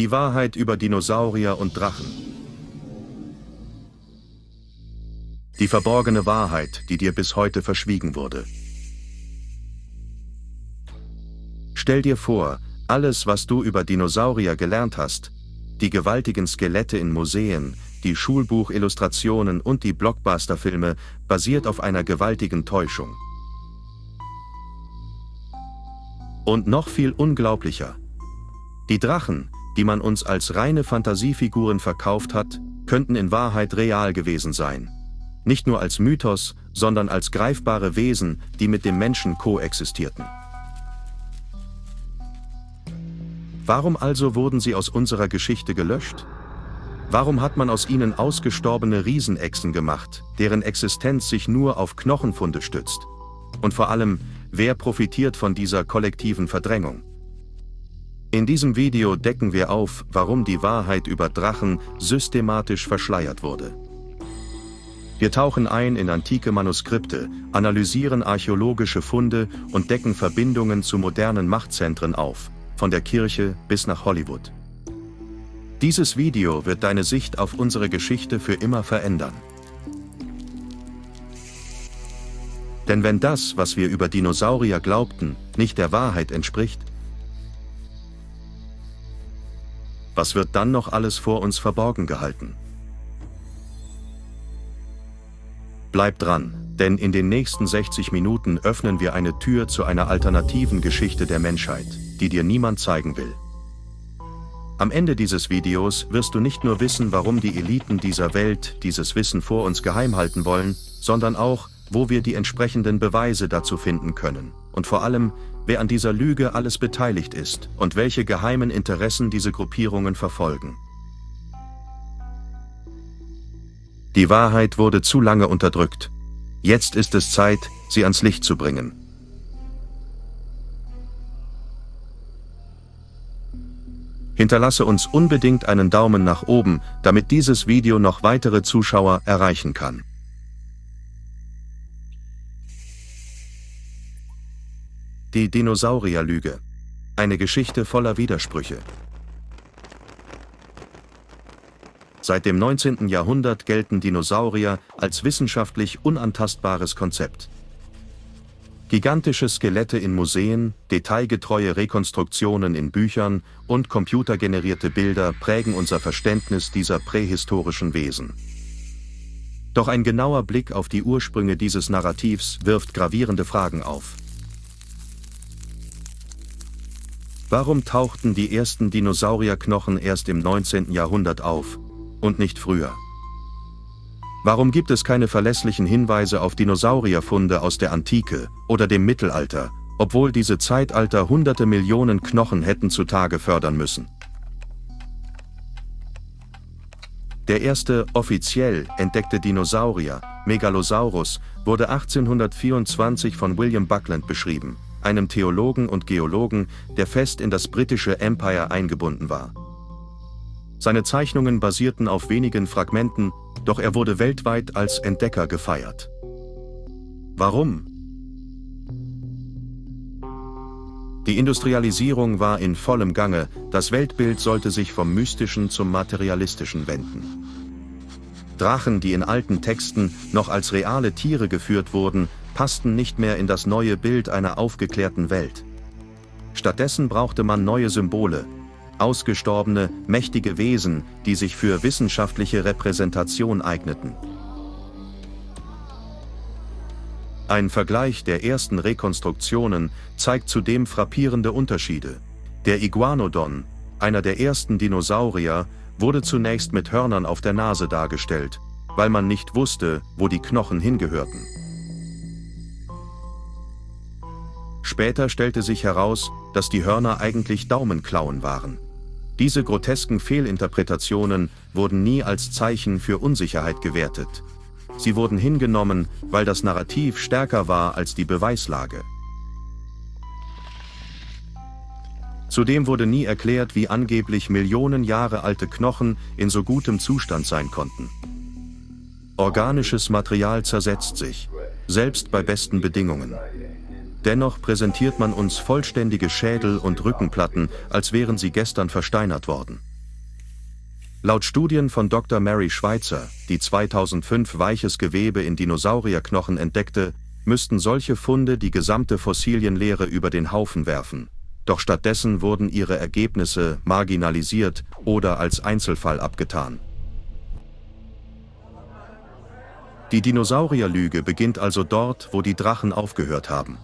Die Wahrheit über Dinosaurier und Drachen. Die verborgene Wahrheit, die dir bis heute verschwiegen wurde. Stell dir vor, alles, was du über Dinosaurier gelernt hast, die gewaltigen Skelette in Museen, die Schulbuchillustrationen und die Blockbuster-Filme, basiert auf einer gewaltigen Täuschung. Und noch viel unglaublicher: Die Drachen, die man uns als reine Fantasiefiguren verkauft hat, könnten in Wahrheit real gewesen sein. Nicht nur als Mythos, sondern als greifbare Wesen, die mit dem Menschen koexistierten. Warum also wurden sie aus unserer Geschichte gelöscht? Warum hat man aus ihnen ausgestorbene Riesenechsen gemacht, deren Existenz sich nur auf Knochenfunde stützt? Und vor allem, wer profitiert von dieser kollektiven Verdrängung? In diesem Video decken wir auf, warum die Wahrheit über Drachen systematisch verschleiert wurde. Wir tauchen ein in antike Manuskripte, analysieren archäologische Funde und decken Verbindungen zu modernen Machtzentren auf, von der Kirche bis nach Hollywood. Dieses Video wird deine Sicht auf unsere Geschichte für immer verändern. Denn wenn das, was wir über Dinosaurier glaubten, nicht der Wahrheit entspricht, was wird dann noch alles vor uns verborgen gehalten? Bleib dran, denn in den nächsten 60 Minuten öffnen wir eine Tür zu einer alternativen Geschichte der Menschheit, die dir niemand zeigen will. Am Ende dieses Videos wirst du nicht nur wissen, warum die Eliten dieser Welt dieses Wissen vor uns geheim halten wollen, sondern auch, wo wir die entsprechenden Beweise dazu finden können. Und vor allem, wer an dieser Lüge alles beteiligt ist und welche geheimen Interessen diese Gruppierungen verfolgen. Die Wahrheit wurde zu lange unterdrückt. Jetzt ist es Zeit, sie ans Licht zu bringen. Hinterlasse uns unbedingt einen Daumen nach oben, damit dieses Video noch weitere Zuschauer erreichen kann. Die Dinosaurierlüge. Eine Geschichte voller Widersprüche. Seit dem 19. Jahrhundert gelten Dinosaurier als wissenschaftlich unantastbares Konzept. Gigantische Skelette in Museen, detailgetreue Rekonstruktionen in Büchern und computergenerierte Bilder prägen unser Verständnis dieser prähistorischen Wesen. Doch ein genauer Blick auf die Ursprünge dieses Narrativs wirft gravierende Fragen auf. Warum tauchten die ersten Dinosaurierknochen erst im 19. Jahrhundert auf und nicht früher? Warum gibt es keine verlässlichen Hinweise auf Dinosaurierfunde aus der Antike oder dem Mittelalter, obwohl diese Zeitalter hunderte Millionen Knochen hätten zutage fördern müssen? Der erste offiziell entdeckte Dinosaurier, Megalosaurus, wurde 1824 von William Buckland beschrieben, einem Theologen und Geologen, der fest in das britische Empire eingebunden war. Seine Zeichnungen basierten auf wenigen Fragmenten, doch er wurde weltweit als Entdecker gefeiert. Warum? Die Industrialisierung war in vollem Gange, das Weltbild sollte sich vom Mystischen zum Materialistischen wenden. Drachen, die in alten Texten noch als reale Tiere geführt wurden, passten nicht mehr in das neue Bild einer aufgeklärten Welt. Stattdessen brauchte man neue Symbole, ausgestorbene, mächtige Wesen, die sich für wissenschaftliche Repräsentation eigneten. Ein Vergleich der ersten Rekonstruktionen zeigt zudem frappierende Unterschiede. Der Iguanodon, einer der ersten Dinosaurier, wurde zunächst mit Hörnern auf der Nase dargestellt, weil man nicht wusste, wo die Knochen hingehörten. Später stellte sich heraus, dass die Hörner eigentlich Daumenklauen waren. Diese grotesken Fehlinterpretationen wurden nie als Zeichen für Unsicherheit gewertet. Sie wurden hingenommen, weil das Narrativ stärker war als die Beweislage. Zudem wurde nie erklärt, wie angeblich Millionen Jahre alte Knochen in so gutem Zustand sein konnten. Organisches Material zersetzt sich, selbst bei besten Bedingungen. Dennoch präsentiert man uns vollständige Schädel und Rückenplatten, als wären sie gestern versteinert worden. Laut Studien von Dr. Mary Schweitzer, die 2005 weiches Gewebe in Dinosaurierknochen entdeckte, müssten solche Funde die gesamte Fossilienlehre über den Haufen werfen. Doch stattdessen wurden ihre Ergebnisse marginalisiert oder als Einzelfall abgetan. Die Dinosaurierlüge beginnt also dort, wo die Drachen aufgehört haben.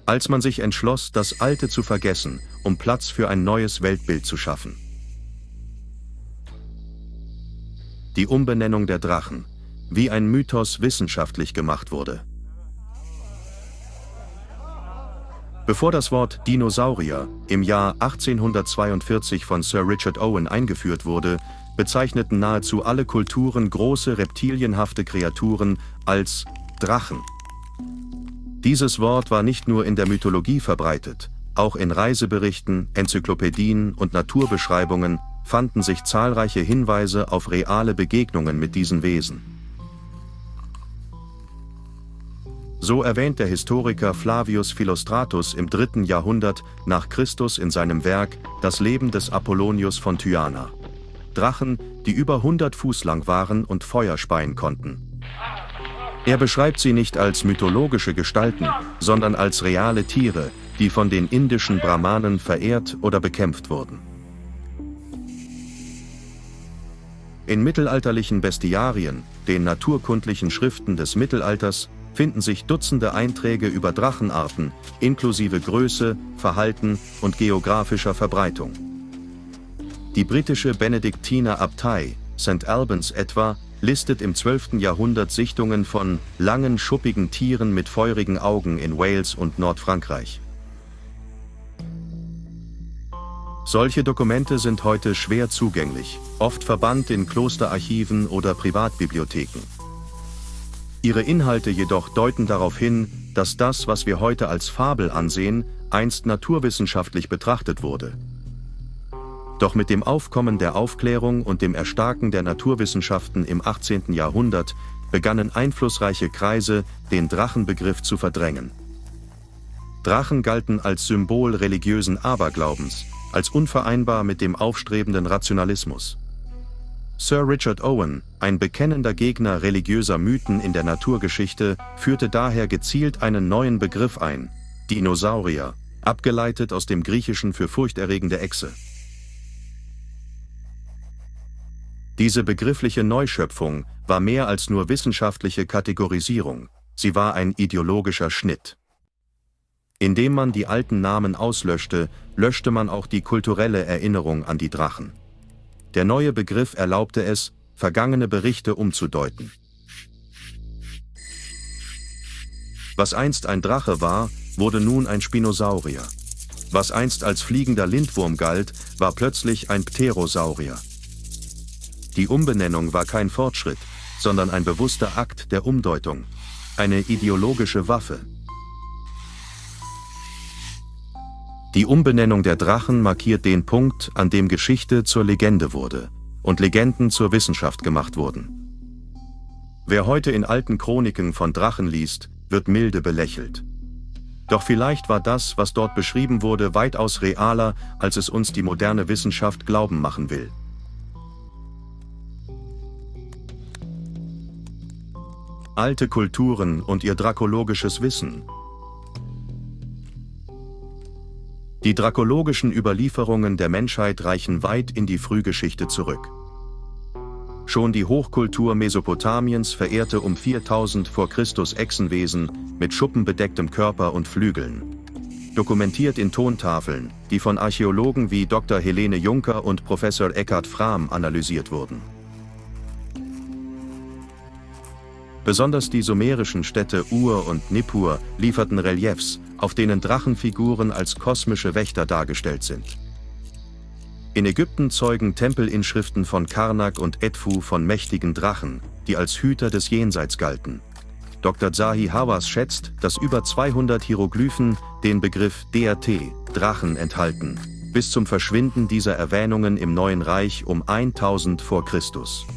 Als man sich entschloss, das Alte zu vergessen, um Platz für ein neues Weltbild zu schaffen. Die Umbenennung der Drachen, wie ein Mythos wissenschaftlich gemacht wurde. Bevor das Wort Dinosaurier im Jahr 1842 von Sir Richard Owen eingeführt wurde, bezeichneten nahezu alle Kulturen große reptilienhafte Kreaturen als Drachen. Dieses Wort war nicht nur in der Mythologie verbreitet, auch in Reiseberichten, Enzyklopädien und Naturbeschreibungen fanden sich zahlreiche Hinweise auf reale Begegnungen mit diesen Wesen. So erwähnt der Historiker Flavius Philostratus im 3. Jahrhundert nach Christus in seinem Werk Das Leben des Apollonius von Tyana. Drachen, die über 100 Fuß lang waren und Feuer speien konnten. Er beschreibt sie nicht als mythologische Gestalten, sondern als reale Tiere, die von den indischen Brahmanen verehrt oder bekämpft wurden. In mittelalterlichen Bestiarien, den naturkundlichen Schriften des Mittelalters, finden sich Dutzende Einträge über Drachenarten, inklusive Größe, Verhalten und geografischer Verbreitung. Die britische Benediktinerabtei, St. Albans etwa, listet im 12. Jahrhundert Sichtungen von langen, schuppigen Tieren mit feurigen Augen in Wales und Nordfrankreich. Solche Dokumente sind heute schwer zugänglich, oft verbannt in Klosterarchiven oder Privatbibliotheken. Ihre Inhalte jedoch deuten darauf hin, dass das, was wir heute als Fabel ansehen, einst naturwissenschaftlich betrachtet wurde. Doch mit dem Aufkommen der Aufklärung und dem Erstarken der Naturwissenschaften im 18. Jahrhundert begannen einflussreiche Kreise, den Drachenbegriff zu verdrängen. Drachen galten als Symbol religiösen Aberglaubens, als unvereinbar mit dem aufstrebenden Rationalismus. Sir Richard Owen, ein bekennender Gegner religiöser Mythen in der Naturgeschichte, führte daher gezielt einen neuen Begriff ein: Dinosaurier, abgeleitet aus dem Griechischen für furchterregende Echse. Diese begriffliche Neuschöpfung war mehr als nur wissenschaftliche Kategorisierung, sie war ein ideologischer Schnitt. Indem man die alten Namen auslöschte, löschte man auch die kulturelle Erinnerung an die Drachen. Der neue Begriff erlaubte es, vergangene Berichte umzudeuten. Was einst ein Drache war, wurde nun ein Spinosaurier. Was einst als fliegender Lindwurm galt, war plötzlich ein Pterosaurier. Die Umbenennung war kein Fortschritt, sondern ein bewusster Akt der Umdeutung, eine ideologische Waffe. Die Umbenennung der Drachen markiert den Punkt, an dem Geschichte zur Legende wurde und Legenden zur Wissenschaft gemacht wurden. Wer heute in alten Chroniken von Drachen liest, wird milde belächelt. Doch vielleicht war das, was dort beschrieben wurde, weitaus realer, als es uns die moderne Wissenschaft glauben machen will. Alte Kulturen und ihr drakologisches Wissen. Die drakologischen Überlieferungen der Menschheit reichen weit in die Frühgeschichte zurück. Schon die Hochkultur Mesopotamiens verehrte um 4000 vor Christus Echsenwesen mit schuppenbedecktem Körper und Flügeln. Dokumentiert in Tontafeln, die von Archäologen wie Dr. Helene Juncker und Professor Eckhard Frahm analysiert wurden. Besonders die sumerischen Städte Ur und Nippur lieferten Reliefs, auf denen Drachenfiguren als kosmische Wächter dargestellt sind. In Ägypten zeugen Tempelinschriften von Karnak und Edfu von mächtigen Drachen, die als Hüter des Jenseits galten. Dr. Zahi Hawass schätzt, dass über 200 Hieroglyphen den Begriff DRT, Drachen, enthalten, bis zum Verschwinden dieser Erwähnungen im Neuen Reich um 1000 vor Christus.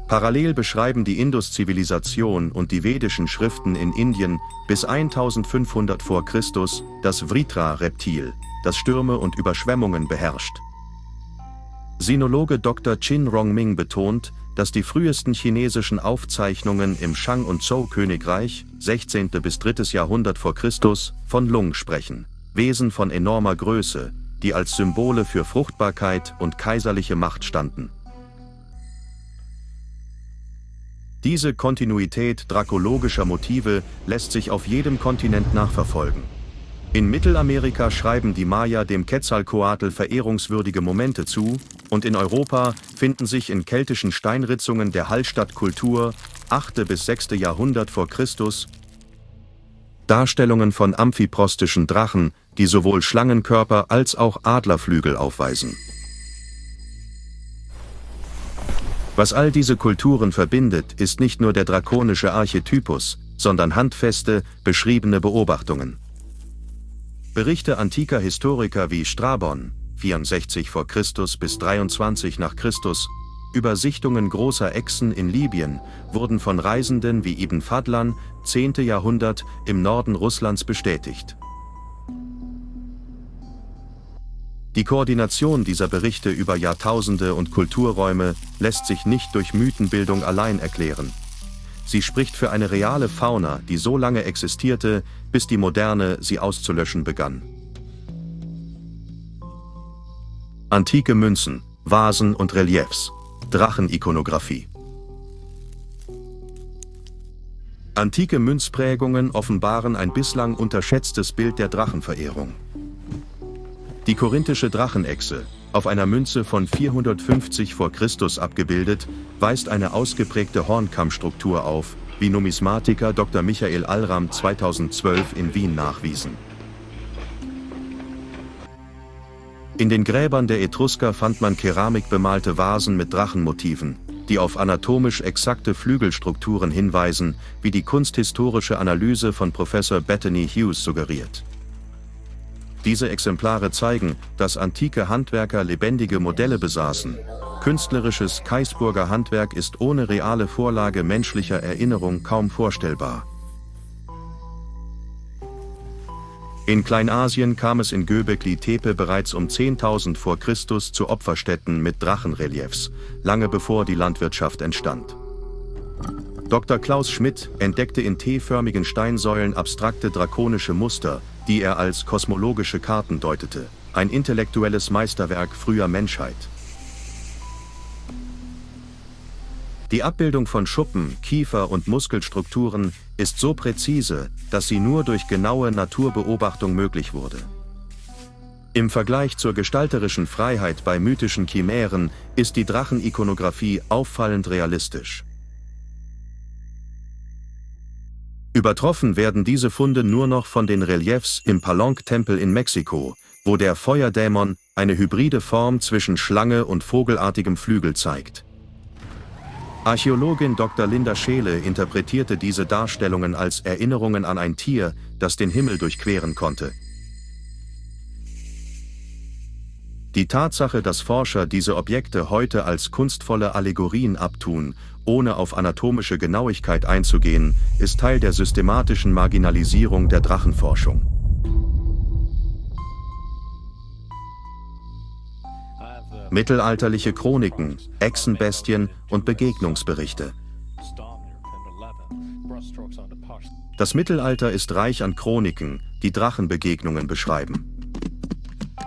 Parallel beschreiben die Indus-Zivilisation und die vedischen Schriften in Indien bis 1500 vor Christus das Vritra-Reptil, das Stürme und Überschwemmungen beherrscht. Sinologe Dr. Qin Rongming betont, dass die frühesten chinesischen Aufzeichnungen im Shang- und Zhou-Königreich, 16. bis 3. Jahrhundert vor Christus, von Lung sprechen, Wesen von enormer Größe, die als Symbole für Fruchtbarkeit und kaiserliche Macht standen. Diese Kontinuität drakologischer Motive lässt sich auf jedem Kontinent nachverfolgen. In Mittelamerika schreiben die Maya dem Quetzalcoatl verehrungswürdige Momente zu, und in Europa finden sich in keltischen Steinritzungen der Hallstattkultur, 8. bis 6. Jahrhundert vor Christus, Darstellungen von amphiprostischen Drachen, die sowohl Schlangenkörper als auch Adlerflügel aufweisen. Was all diese Kulturen verbindet, ist nicht nur der drakonische Archetypus, sondern handfeste, beschriebene Beobachtungen. Berichte antiker Historiker wie Strabon, 64 v. Chr. bis 23 nach Christus, über Sichtungen großer Echsen in Libyen wurden von Reisenden wie Ibn Fadlan, 10. Jahrhundert, im Norden Russlands bestätigt. Die Koordination dieser Berichte über Jahrtausende und Kulturräume lässt sich nicht durch Mythenbildung allein erklären. Sie spricht für eine reale Fauna, die so lange existierte, bis die Moderne sie auszulöschen begann. Antike Münzen, Vasen und Reliefs, Drachenikonographie. Antike Münzprägungen offenbaren ein bislang unterschätztes Bild der Drachenverehrung. Die korinthische Drachenechse, auf einer Münze von 450 v. Chr. abgebildet, weist eine ausgeprägte Hornkammstruktur auf, wie Numismatiker Dr. Michael Alram 2012 in Wien nachwiesen. In den Gräbern der Etrusker fand man keramikbemalte Vasen mit Drachenmotiven, die auf anatomisch exakte Flügelstrukturen hinweisen, wie die kunsthistorische Analyse von Professor Bethany Hughes suggeriert. Diese Exemplare zeigen, dass antike Handwerker lebendige Modelle besaßen. Künstlerisches Keisburger Handwerk ist ohne reale Vorlage menschlicher Erinnerung kaum vorstellbar. In Kleinasien kam es in Göbekli Tepe bereits um 10.000 v. Chr. zu Opferstätten mit Drachenreliefs, lange bevor die Landwirtschaft entstand. Dr. Klaus Schmidt entdeckte in T-förmigen Steinsäulen abstrakte drakonische Muster, die er als kosmologische Karten deutete, ein intellektuelles Meisterwerk früher Menschheit. Die Abbildung von Schuppen, Kiefer und Muskelstrukturen ist so präzise, dass sie nur durch genaue Naturbeobachtung möglich wurde. Im Vergleich zur gestalterischen Freiheit bei mythischen Chimären ist die Drachenikonographie auffallend realistisch. Übertroffen werden diese Funde nur noch von den Reliefs im Palenque-Tempel in Mexiko, wo der Feuerdämon eine hybride Form zwischen Schlange und vogelartigem Flügel zeigt. Archäologin Dr. Linda Scheele interpretierte diese Darstellungen als Erinnerungen an ein Tier, das den Himmel durchqueren konnte. Die Tatsache, dass Forscher diese Objekte heute als kunstvolle Allegorien abtun, ohne auf anatomische Genauigkeit einzugehen, ist Teil der systematischen Marginalisierung der Drachenforschung. Mittelalterliche Chroniken, Echsenbestien und Begegnungsberichte. Das Mittelalter ist reich an Chroniken, die Drachenbegegnungen beschreiben.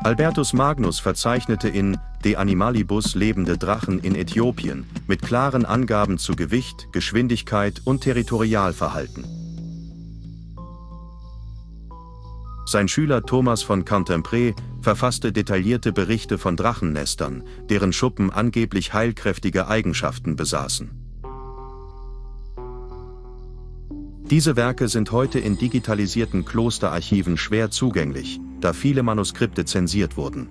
Albertus Magnus verzeichnete in De Animalibus lebende Drachen in Äthiopien mit klaren Angaben zu Gewicht, Geschwindigkeit und Territorialverhalten. Sein Schüler Thomas von Cantempré verfasste detaillierte Berichte von Drachennestern, deren Schuppen angeblich heilkräftige Eigenschaften besaßen. Diese Werke sind heute in digitalisierten Klosterarchiven schwer zugänglich, da viele Manuskripte zensiert wurden.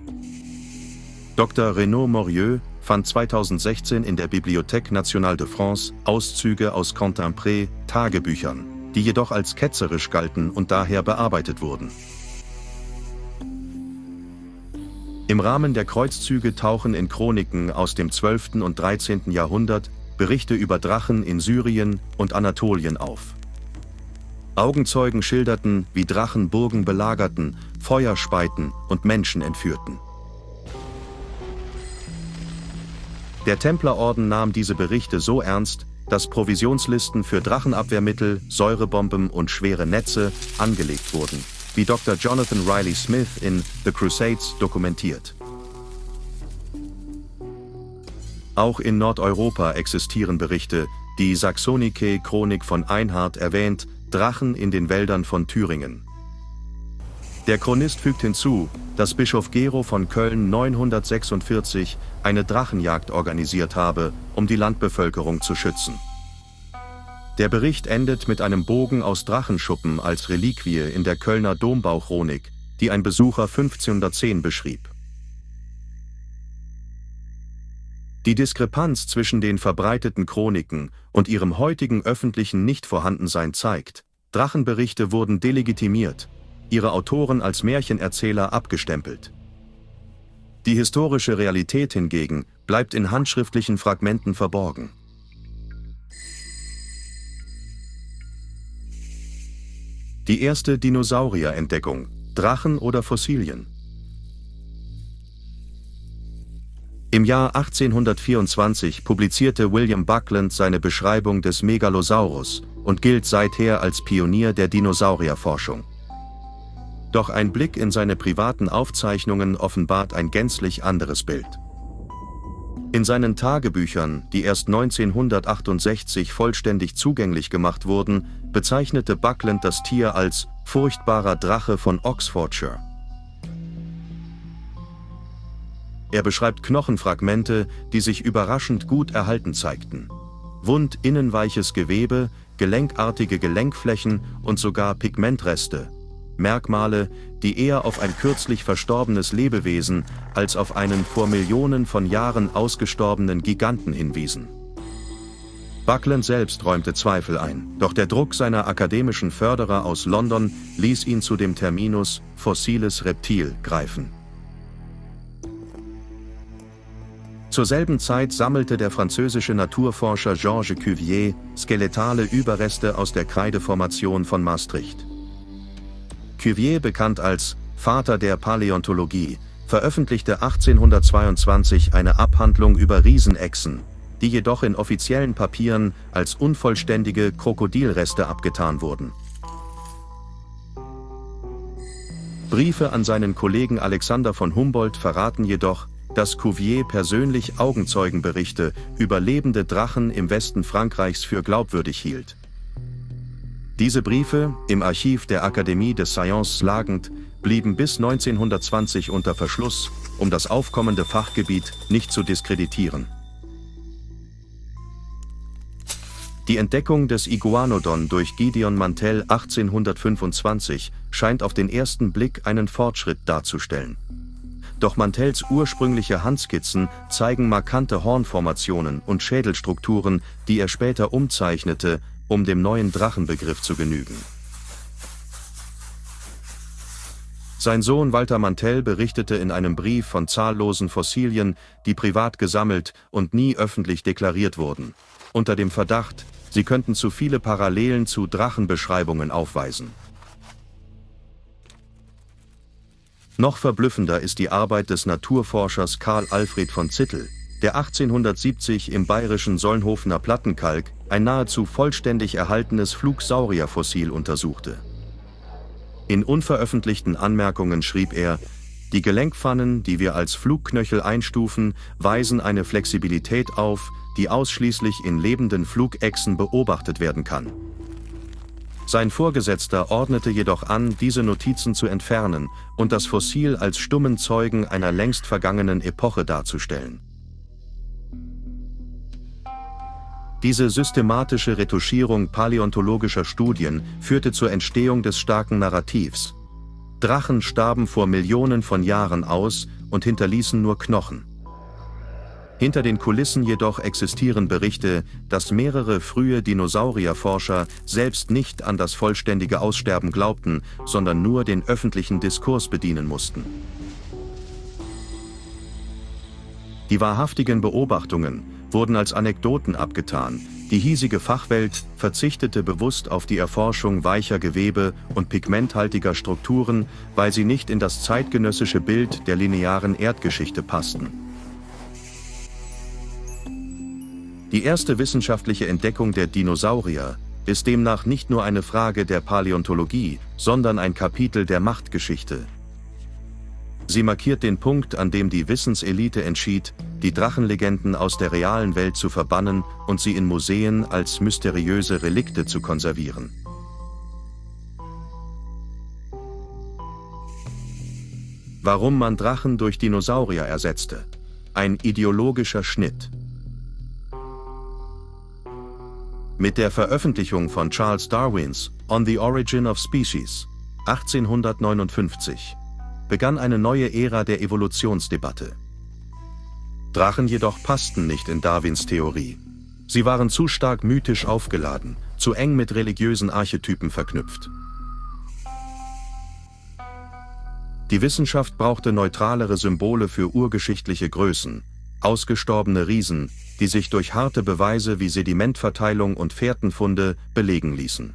Dr. Renaud Morieux fand 2016 in der Bibliothèque Nationale de France Auszüge aus Cantempré Tagebüchern, die jedoch als ketzerisch galten und daher bearbeitet wurden. Im Rahmen der Kreuzzüge tauchen in Chroniken aus dem 12. und 13. Jahrhundert Berichte über Drachen in Syrien und Anatolien auf. Augenzeugen schilderten, wie Drachen Burgen belagerten, Feuer speiten und Menschen entführten. Der Templerorden nahm diese Berichte so ernst, dass Provisionslisten für Drachenabwehrmittel, Säurebomben und schwere Netze angelegt wurden, wie Dr. Jonathan Riley Smith in The Crusades dokumentiert. Auch in Nordeuropa existieren Berichte, die Saxonice-Chronik von Einhard erwähnt, Drachen in den Wäldern von Thüringen. Der Chronist fügt hinzu, dass Bischof Gero von Köln 946 eine Drachenjagd organisiert habe, um die Landbevölkerung zu schützen. Der Bericht endet mit einem Bogen aus Drachenschuppen als Reliquie in der Kölner Dombauchronik, die ein Besucher 1510 beschrieb. Die Diskrepanz zwischen den verbreiteten Chroniken und ihrem heutigen öffentlichen Nichtvorhandensein zeigt, Drachenberichte wurden delegitimiert, ihre Autoren als Märchenerzähler abgestempelt. Die historische Realität hingegen bleibt in handschriftlichen Fragmenten verborgen. Die erste Dinosaurierentdeckung: Drachen oder Fossilien? Im Jahr 1824 publizierte William Buckland seine Beschreibung des Megalosaurus und gilt seither als Pionier der Dinosaurierforschung. Doch ein Blick in seine privaten Aufzeichnungen offenbart ein gänzlich anderes Bild. In seinen Tagebüchern, die erst 1968 vollständig zugänglich gemacht wurden, bezeichnete Buckland das Tier als furchtbarer Drache von Oxfordshire. Er beschreibt Knochenfragmente, die sich überraschend gut erhalten zeigten. Wund-innenweiches Gewebe, gelenkartige Gelenkflächen und sogar Pigmentreste. Merkmale, die eher auf ein kürzlich verstorbenes Lebewesen als auf einen vor Millionen von Jahren ausgestorbenen Giganten hinwiesen. Buckland selbst räumte Zweifel ein, doch der Druck seiner akademischen Förderer aus London ließ ihn zu dem Terminus fossiles Reptil greifen. Zur selben Zeit sammelte der französische Naturforscher Georges Cuvier skeletale Überreste aus der Kreideformation von Maastricht. Cuvier, bekannt als Vater der Paläontologie, veröffentlichte 1822 eine Abhandlung über Riesenechsen, die jedoch in offiziellen Papieren als unvollständige Krokodilreste abgetan wurden. Briefe an seinen Kollegen Alexander von Humboldt verraten jedoch, dass Cuvier persönlich Augenzeugenberichte über lebende Drachen im Westen Frankreichs für glaubwürdig hielt. Diese Briefe, im Archiv der Akademie des Sciences lagend, blieben bis 1920 unter Verschluss, um das aufkommende Fachgebiet nicht zu diskreditieren. Die Entdeckung des Iguanodon durch Gideon Mantell 1825 scheint auf den ersten Blick einen Fortschritt darzustellen. Doch Mantells ursprüngliche Handskizzen zeigen markante Hornformationen und Schädelstrukturen, die er später umzeichnete, um dem neuen Drachenbegriff zu genügen. Sein Sohn Walter Mantell berichtete in einem Brief von zahllosen Fossilien, die privat gesammelt und nie öffentlich deklariert wurden, unter dem Verdacht, sie könnten zu viele Parallelen zu Drachenbeschreibungen aufweisen. Noch verblüffender ist die Arbeit des Naturforschers Karl Alfred von Zittel, der 1870 im bayerischen Solnhofener Plattenkalk ein nahezu vollständig erhaltenes Flugsaurierfossil untersuchte. In unveröffentlichten Anmerkungen schrieb er: Die Gelenkpfannen, die wir als Flugknöchel einstufen, weisen eine Flexibilität auf, die ausschließlich in lebenden Flugechsen beobachtet werden kann. Sein Vorgesetzter ordnete jedoch an, diese Notizen zu entfernen und das Fossil als stummen Zeugen einer längst vergangenen Epoche darzustellen. Diese systematische Retuschierung paläontologischer Studien führte zur Entstehung des starken Narrativs. Drachen starben vor Millionen von Jahren aus und hinterließen nur Knochen. Hinter den Kulissen jedoch existieren Berichte, dass mehrere frühe Dinosaurierforscher selbst nicht an das vollständige Aussterben glaubten, sondern nur den öffentlichen Diskurs bedienen mussten. Die wahrhaftigen Beobachtungen wurden als Anekdoten abgetan. Die hiesige Fachwelt verzichtete bewusst auf die Erforschung weicher Gewebe und pigmenthaltiger Strukturen, weil sie nicht in das zeitgenössische Bild der linearen Erdgeschichte passten. Die erste wissenschaftliche Entdeckung der Dinosaurier ist demnach nicht nur eine Frage der Paläontologie, sondern ein Kapitel der Machtgeschichte. Sie markiert den Punkt, an dem die Wissenselite entschied, die Drachenlegenden aus der realen Welt zu verbannen und sie in Museen als mysteriöse Relikte zu konservieren. Warum man Drachen durch Dinosaurier ersetzte. Ein ideologischer Schnitt. Mit der Veröffentlichung von Charles Darwins On the Origin of Species 1859 begann eine neue Ära der Evolutionsdebatte. Drachen jedoch passten nicht in Darwins Theorie. Sie waren zu stark mythisch aufgeladen, zu eng mit religiösen Archetypen verknüpft. Die Wissenschaft brauchte neutralere Symbole für urgeschichtliche Größen, ausgestorbene Riesen, die sich durch harte Beweise wie Sedimentverteilung und Fährtenfunde belegen ließen.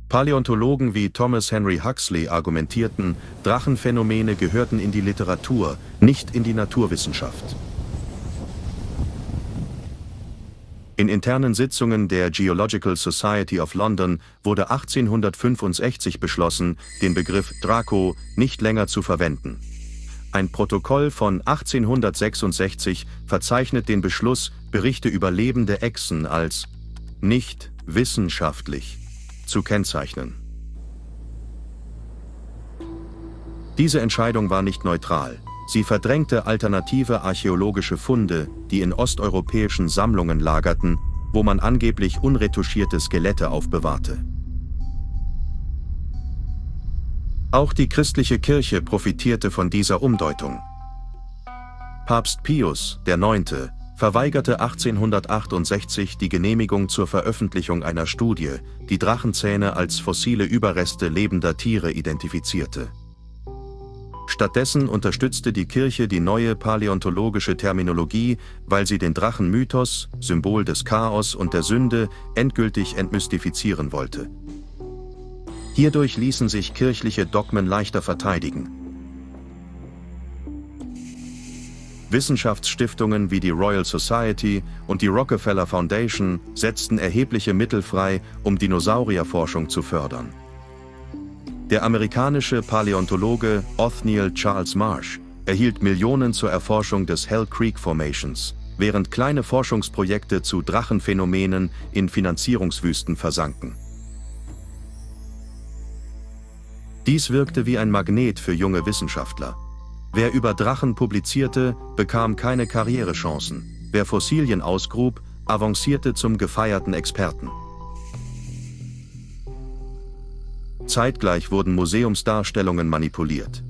Paläontologen wie Thomas Henry Huxley argumentierten, Drachenphänomene gehörten in die Literatur, nicht in die Naturwissenschaft. In internen Sitzungen der Geological Society of London wurde 1865 beschlossen, den Begriff Draco nicht länger zu verwenden. Ein Protokoll von 1866 verzeichnet den Beschluss, Berichte über lebende Echsen als nicht wissenschaftlich zu kennzeichnen. Diese Entscheidung war nicht neutral. Sie verdrängte alternative archäologische Funde, die in osteuropäischen Sammlungen lagerten, wo man angeblich unretuschierte Skelette aufbewahrte. Auch die christliche Kirche profitierte von dieser Umdeutung. Papst Pius IX. Verweigerte 1868 die Genehmigung zur Veröffentlichung einer Studie, die Drachenzähne als fossile Überreste lebender Tiere identifizierte. Stattdessen unterstützte die Kirche die neue paläontologische Terminologie, weil sie den Drachenmythos, Symbol des Chaos und der Sünde, endgültig entmystifizieren wollte. Hierdurch ließen sich kirchliche Dogmen leichter verteidigen. Wissenschaftsstiftungen wie die Royal Society und die Rockefeller Foundation setzten erhebliche Mittel frei, um Dinosaurierforschung zu fördern. Der amerikanische Paläontologe Othniel Charles Marsh erhielt Millionen zur Erforschung des Hell Creek Formations, während kleine Forschungsprojekte zu Drachenphänomenen in Finanzierungswüsten versanken. Dies wirkte wie ein Magnet für junge Wissenschaftler. Wer über Drachen publizierte, bekam keine Karrierechancen. Wer Fossilien ausgrub, avancierte zum gefeierten Experten. Zeitgleich wurden Museumsdarstellungen manipuliert.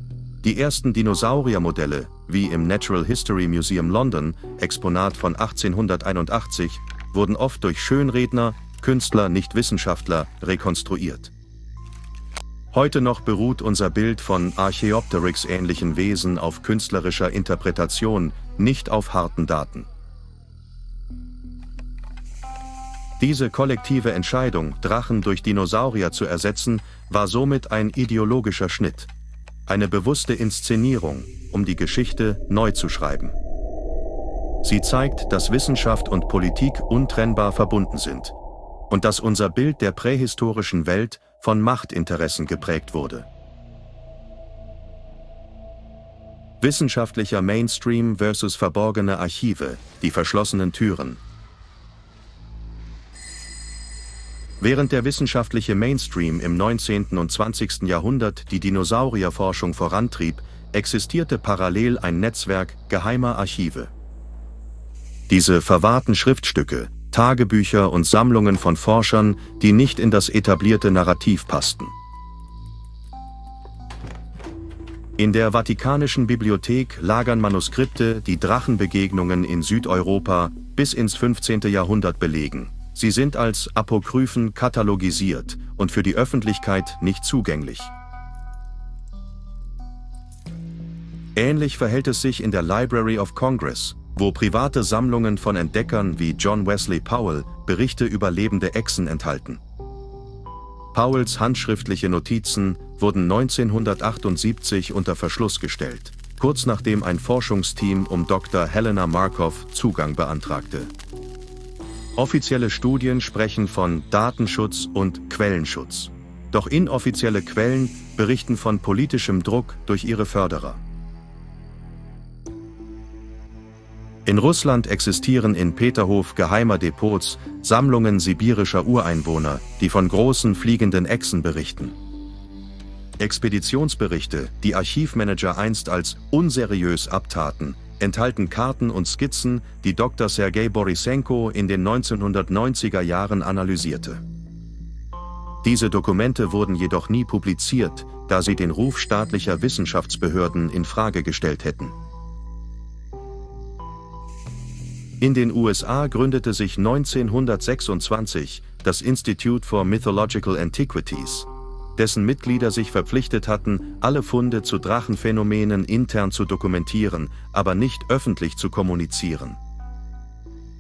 Die ersten Dinosauriermodelle, wie im Natural History Museum London, Exponat von 1881, wurden oft durch Schönredner, Künstler, nicht Wissenschaftler, rekonstruiert. Heute noch beruht unser Bild von Archaeopteryx-ähnlichen Wesen auf künstlerischer Interpretation, nicht auf harten Daten. Diese kollektive Entscheidung, Drachen durch Dinosaurier zu ersetzen, war somit ein ideologischer Schnitt. Eine bewusste Inszenierung, um die Geschichte neu zu schreiben. Sie zeigt, dass Wissenschaft und Politik untrennbar verbunden sind und dass unser Bild der prähistorischen Welt von Machtinteressen geprägt wurde. Wissenschaftlicher Mainstream versus verborgene Archive, die verschlossenen Türen. Während der wissenschaftliche Mainstream im 19. und 20. Jahrhundert die Dinosaurierforschung vorantrieb, existierte parallel ein Netzwerk geheimer Archive. Diese verwahrten Schriftstücke, Tagebücher und Sammlungen von Forschern, die nicht in das etablierte Narrativ passten. In der Vatikanischen Bibliothek lagern Manuskripte, die Drachenbegegnungen in Südeuropa bis ins 15. Jahrhundert belegen. Sie sind als Apokryphen katalogisiert und für die Öffentlichkeit nicht zugänglich. Ähnlich verhält es sich in der Library of Congress, wo private Sammlungen von Entdeckern wie John Wesley Powell Berichte über lebende Echsen enthalten. Powells handschriftliche Notizen wurden 1978 unter Verschluss gestellt, kurz nachdem ein Forschungsteam um Dr. Helena Markov Zugang beantragte. Offizielle Studien sprechen von Datenschutz und Quellenschutz. Doch inoffizielle Quellen berichten von politischem Druck durch ihre Förderer. In Russland existieren in Peterhof geheimer Depots Sammlungen sibirischer Ureinwohner, die von großen fliegenden Echsen berichten. Expeditionsberichte, die Archivmanager einst als unseriös abtaten, enthalten Karten und Skizzen, die Dr. Sergei Borisenko in den 1990er Jahren analysierte. Diese Dokumente wurden jedoch nie publiziert, da sie den Ruf staatlicher Wissenschaftsbehörden in Frage gestellt hätten. In den USA gründete sich 1926 das Institute for Mythological Antiquities, dessen Mitglieder sich verpflichtet hatten, alle Funde zu Drachenphänomenen intern zu dokumentieren, aber nicht öffentlich zu kommunizieren.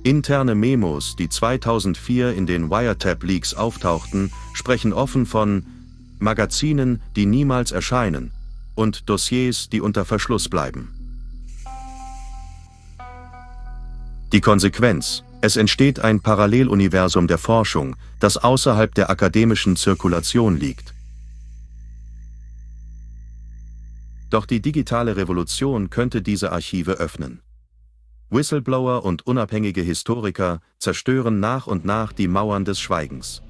Interne Memos, die 2004 in den Wiretap-Leaks auftauchten, sprechen offen von Magazinen, die niemals erscheinen, und Dossiers, die unter Verschluss bleiben. Die Konsequenz: Es entsteht ein Paralleluniversum der Forschung, das außerhalb der akademischen Zirkulation liegt. Doch die digitale Revolution könnte diese Archive öffnen. Whistleblower und unabhängige Historiker zerstören nach und nach die Mauern des Schweigens.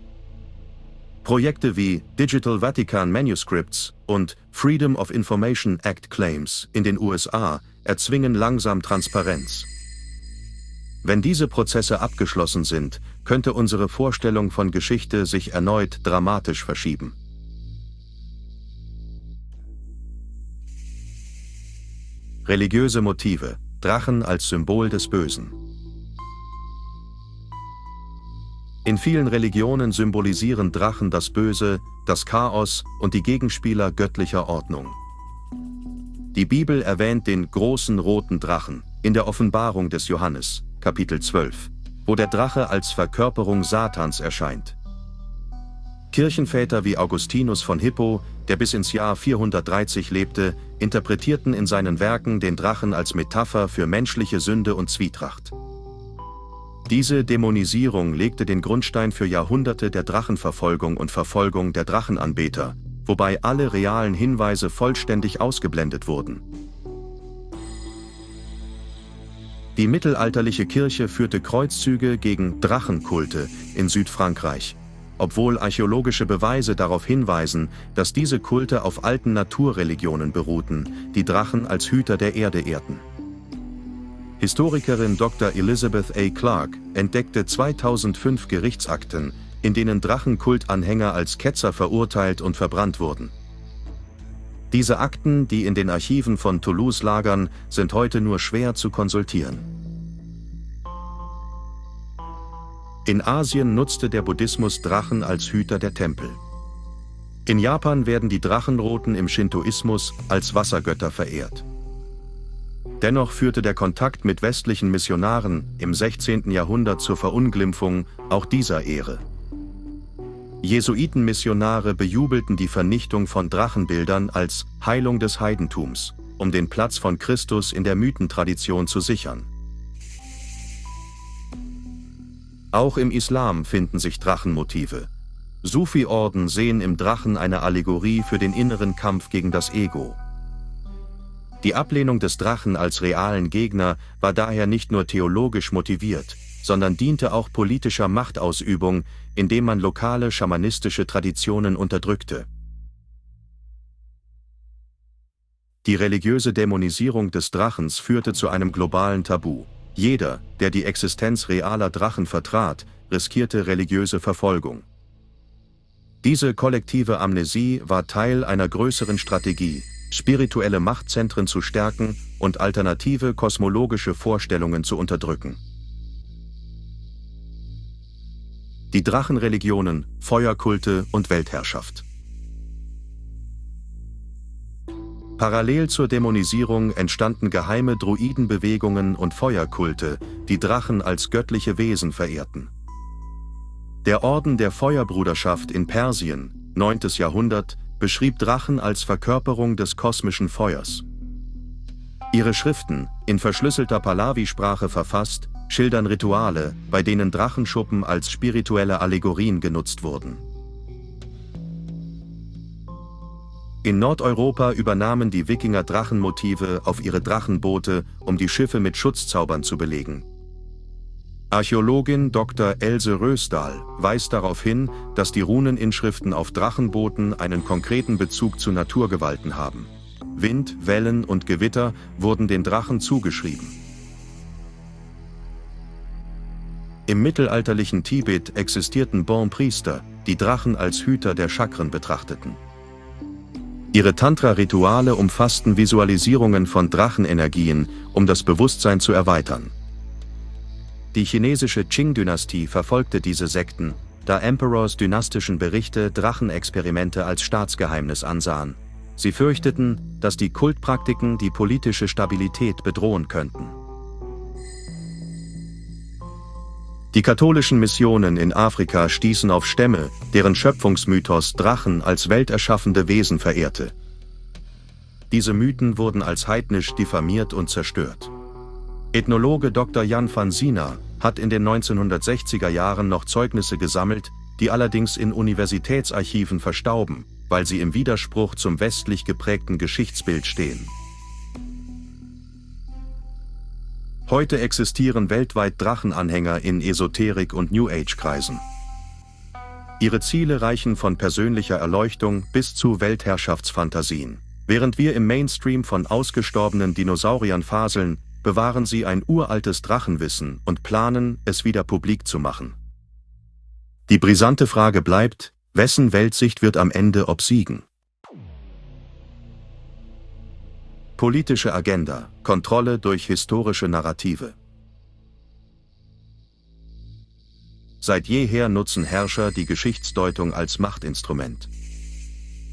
Projekte wie Digital Vatican Manuscripts und Freedom of Information Act Claims in den USA erzwingen langsam Transparenz. Wenn diese Prozesse abgeschlossen sind, könnte unsere Vorstellung von Geschichte sich erneut dramatisch verschieben. Religiöse Motive: Drachen als Symbol des Bösen. In vielen Religionen symbolisieren Drachen das Böse, das Chaos und die Gegenspieler göttlicher Ordnung. Die Bibel erwähnt den großen roten Drachen in der Offenbarung des Johannes, Kapitel 12, wo der Drache als Verkörperung Satans erscheint. Kirchenväter wie Augustinus von Hippo, der bis ins Jahr 430 lebte, interpretierten in seinen Werken den Drachen als Metapher für menschliche Sünde und Zwietracht. Diese Dämonisierung legte den Grundstein für Jahrhunderte der Drachenverfolgung und Verfolgung der Drachenanbeter, wobei alle realen Hinweise vollständig ausgeblendet wurden. Die mittelalterliche Kirche führte Kreuzzüge gegen Drachenkulte in Südfrankreich, obwohl archäologische Beweise darauf hinweisen, dass diese Kulte auf alten Naturreligionen beruhten, die Drachen als Hüter der Erde ehrten. Historikerin Dr. Elizabeth A. Clarke entdeckte 2005 Gerichtsakten, in denen Drachenkultanhänger als Ketzer verurteilt und verbrannt wurden. Diese Akten, die in den Archiven von Toulouse lagern, sind heute nur schwer zu konsultieren. In Asien nutzte der Buddhismus Drachen als Hüter der Tempel. In Japan werden die Drachenroten im Shintoismus als Wassergötter verehrt. Dennoch führte der Kontakt mit westlichen Missionaren im 16. Jahrhundert zur Verunglimpfung auch dieser Ehre. Jesuitenmissionare bejubelten die Vernichtung von Drachenbildern als Heilung des Heidentums, um den Platz von Christus in der Mythentradition zu sichern. Auch im Islam finden sich Drachenmotive. Sufi-Orden sehen im Drachen eine Allegorie für den inneren Kampf gegen das Ego. Die Ablehnung des Drachen als realen Gegner war daher nicht nur theologisch motiviert, sondern diente auch politischer Machtausübung, indem man lokale schamanistische Traditionen unterdrückte. Die religiöse Dämonisierung des Drachens führte zu einem globalen Tabu. Jeder, der die Existenz realer Drachen vertrat, riskierte religiöse Verfolgung. Diese kollektive Amnesie war Teil einer größeren Strategie, spirituelle Machtzentren zu stärken und alternative kosmologische Vorstellungen zu unterdrücken. Die Drachenreligionen, Feuerkulte und Weltherrschaft. Parallel zur Dämonisierung entstanden geheime Druidenbewegungen und Feuerkulte, die Drachen als göttliche Wesen verehrten. Der Orden der Feuerbruderschaft in Persien, 9. Jahrhundert, beschrieb Drachen als Verkörperung des kosmischen Feuers. Ihre Schriften, in verschlüsselter Pahlavi-Sprache verfasst, schildern Rituale, bei denen Drachenschuppen als spirituelle Allegorien genutzt wurden. In Nordeuropa übernahmen die Wikinger Drachenmotive auf ihre Drachenboote, um die Schiffe mit Schutzzaubern zu belegen. Archäologin Dr. Else Rösdahl weist darauf hin, dass die Runeninschriften auf Drachenbooten einen konkreten Bezug zu Naturgewalten haben. Wind, Wellen und Gewitter wurden den Drachen zugeschrieben. Im mittelalterlichen Tibet existierten Bon-Priester, die Drachen als Hüter der Chakren betrachteten. Ihre Tantra-Rituale umfassten Visualisierungen von Drachenenergien, um das Bewusstsein zu erweitern. Die chinesische Qing-Dynastie verfolgte diese Sekten, da Emperors dynastischen Berichte Drachenexperimente als Staatsgeheimnis ansahen. Sie fürchteten, dass die Kultpraktiken die politische Stabilität bedrohen könnten. Die katholischen Missionen in Afrika stießen auf Stämme, deren Schöpfungsmythos Drachen als welterschaffende Wesen verehrte. Diese Mythen wurden als heidnisch diffamiert und zerstört. Ethnologe Dr. Jan van Sina hat in den 1960er Jahren noch Zeugnisse gesammelt, die allerdings in Universitätsarchiven verstauben, weil sie im Widerspruch zum westlich geprägten Geschichtsbild stehen. Heute existieren weltweit Drachenanhänger in Esoterik- und New Age-Kreisen. Ihre Ziele reichen von persönlicher Erleuchtung bis zu Weltherrschaftsfantasien. Während wir im Mainstream von ausgestorbenen Dinosauriern faseln, bewahren sie ein uraltes Drachenwissen und planen, es wieder publik zu machen. Die brisante Frage bleibt, wessen Weltsicht wird am Ende obsiegen? Politische Agenda, Kontrolle durch historische Narrative. Seit jeher nutzen Herrscher die Geschichtsdeutung als Machtinstrument.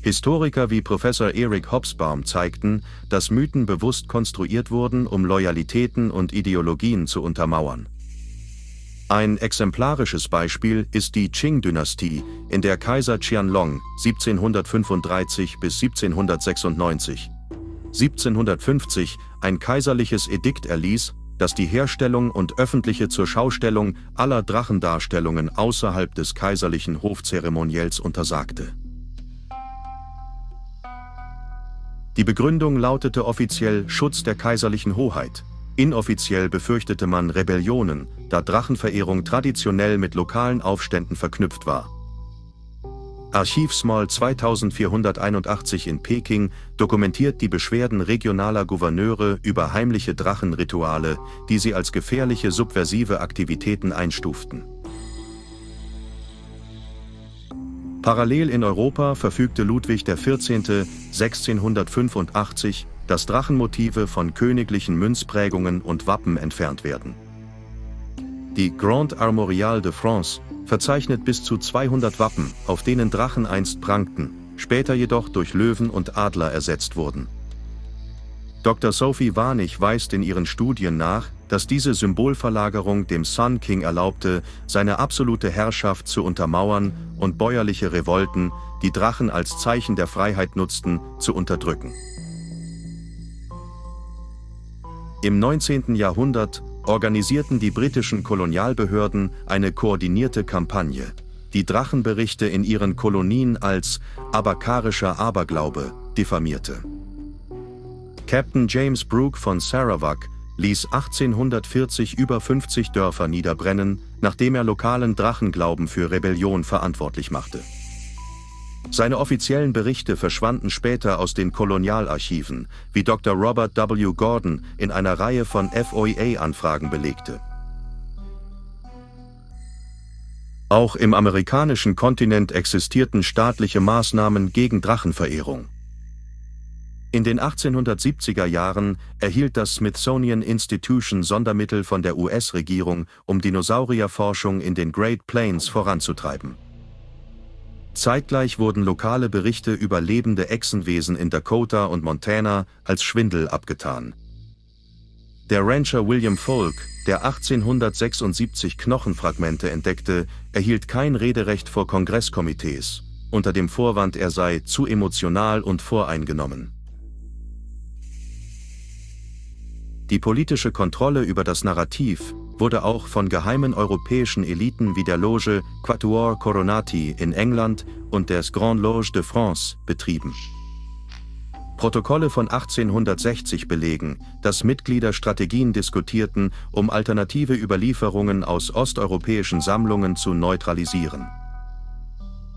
Historiker wie Professor Eric Hobsbawm zeigten, dass Mythen bewusst konstruiert wurden, um Loyalitäten und Ideologien zu untermauern. Ein exemplarisches Beispiel ist die Qing-Dynastie, in der Kaiser Qianlong 1735 bis 1796, 1750 ein kaiserliches Edikt erließ, das die Herstellung und öffentliche Zurschaustellung aller Drachendarstellungen außerhalb des kaiserlichen Hofzeremoniells untersagte. Die Begründung lautete offiziell Schutz der kaiserlichen Hoheit. Inoffiziell befürchtete man Rebellionen, da Drachenverehrung traditionell mit lokalen Aufständen verknüpft war. Archiv Small 2481 in Peking dokumentiert die Beschwerden regionaler Gouverneure über heimliche Drachenrituale, die sie als gefährliche subversive Aktivitäten einstuften. Parallel in Europa verfügte Ludwig XIV. 1685, dass Drachenmotive von königlichen Münzprägungen und Wappen entfernt werden. Die Grande Armoriale de France verzeichnet bis zu 200 Wappen, auf denen Drachen einst prangten, später jedoch durch Löwen und Adler ersetzt wurden. Dr. Sophie Warnig weist in ihren Studien nach, dass diese Symbolverlagerung dem Sun King erlaubte, seine absolute Herrschaft zu untermauern und bäuerliche Revolten, die Drachen als Zeichen der Freiheit nutzten, zu unterdrücken. Im 19. Jahrhundert organisierten die britischen Kolonialbehörden eine koordinierte Kampagne, die Drachenberichte in ihren Kolonien als abakarischer Aberglaube diffamierte. Captain James Brooke von Sarawak ließ 1840 über 50 Dörfer niederbrennen, nachdem er lokalen Drachenglauben für Rebellion verantwortlich machte. Seine offiziellen Berichte verschwanden später aus den Kolonialarchiven, wie Dr. Robert W. Gordon in einer Reihe von FOIA-Anfragen belegte. Auch im amerikanischen Kontinent existierten staatliche Maßnahmen gegen Drachenverehrung. In den 1870er Jahren erhielt das Smithsonian Institution Sondermittel von der US-Regierung, um Dinosaurierforschung in den Great Plains voranzutreiben. Zeitgleich wurden lokale Berichte über lebende Echsenwesen in Dakota und Montana als Schwindel abgetan. Der Rancher William Folk, der 1876 Knochenfragmente entdeckte, erhielt kein Rederecht vor Kongresskomitees, unter dem Vorwand, er sei zu emotional und voreingenommen. Die politische Kontrolle über das Narrativ, wurde auch von geheimen europäischen Eliten wie der Loge Quatuor Coronati in England und der Grande Loge de France betrieben. Protokolle von 1860 belegen, dass Mitglieder Strategien diskutierten, um alternative Überlieferungen aus osteuropäischen Sammlungen zu neutralisieren.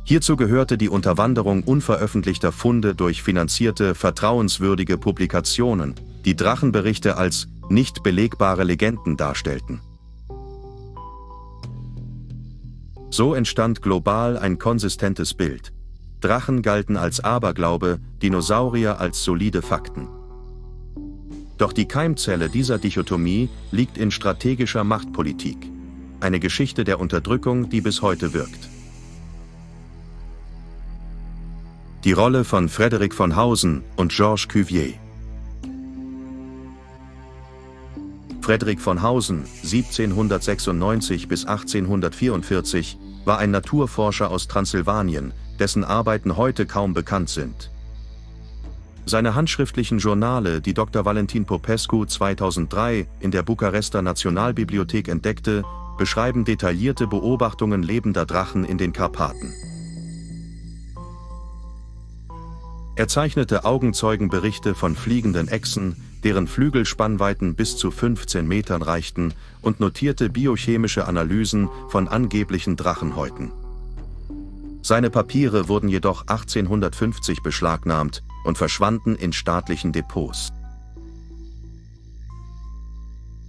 Hierzu gehörte die Unterwanderung unveröffentlichter Funde durch finanzierte, vertrauenswürdige Publikationen, die Drachenberichte als nicht belegbare Legenden darstellten. So entstand global ein konsistentes Bild. Drachen galten als Aberglaube, Dinosaurier als solide Fakten. Doch die Keimzelle dieser Dichotomie liegt in strategischer Machtpolitik. Eine Geschichte der Unterdrückung, die bis heute wirkt. Die Rolle von Frédéric von Hausen und Georges Cuvier. Frédéric von Hausen, 1796 bis 1844, war ein Naturforscher aus Transsilvanien, dessen Arbeiten heute kaum bekannt sind. Seine handschriftlichen Journale, die Dr. Valentin Popescu 2003 in der Bukarester Nationalbibliothek entdeckte, beschreiben detaillierte Beobachtungen lebender Drachen in den Karpaten. Er zeichnete Augenzeugenberichte von fliegenden Echsen, deren Flügelspannweiten bis zu 15 Metern reichten, und notierte biochemische Analysen von angeblichen Drachenhäuten. Seine Papiere wurden jedoch 1850 beschlagnahmt und verschwanden in staatlichen Depots.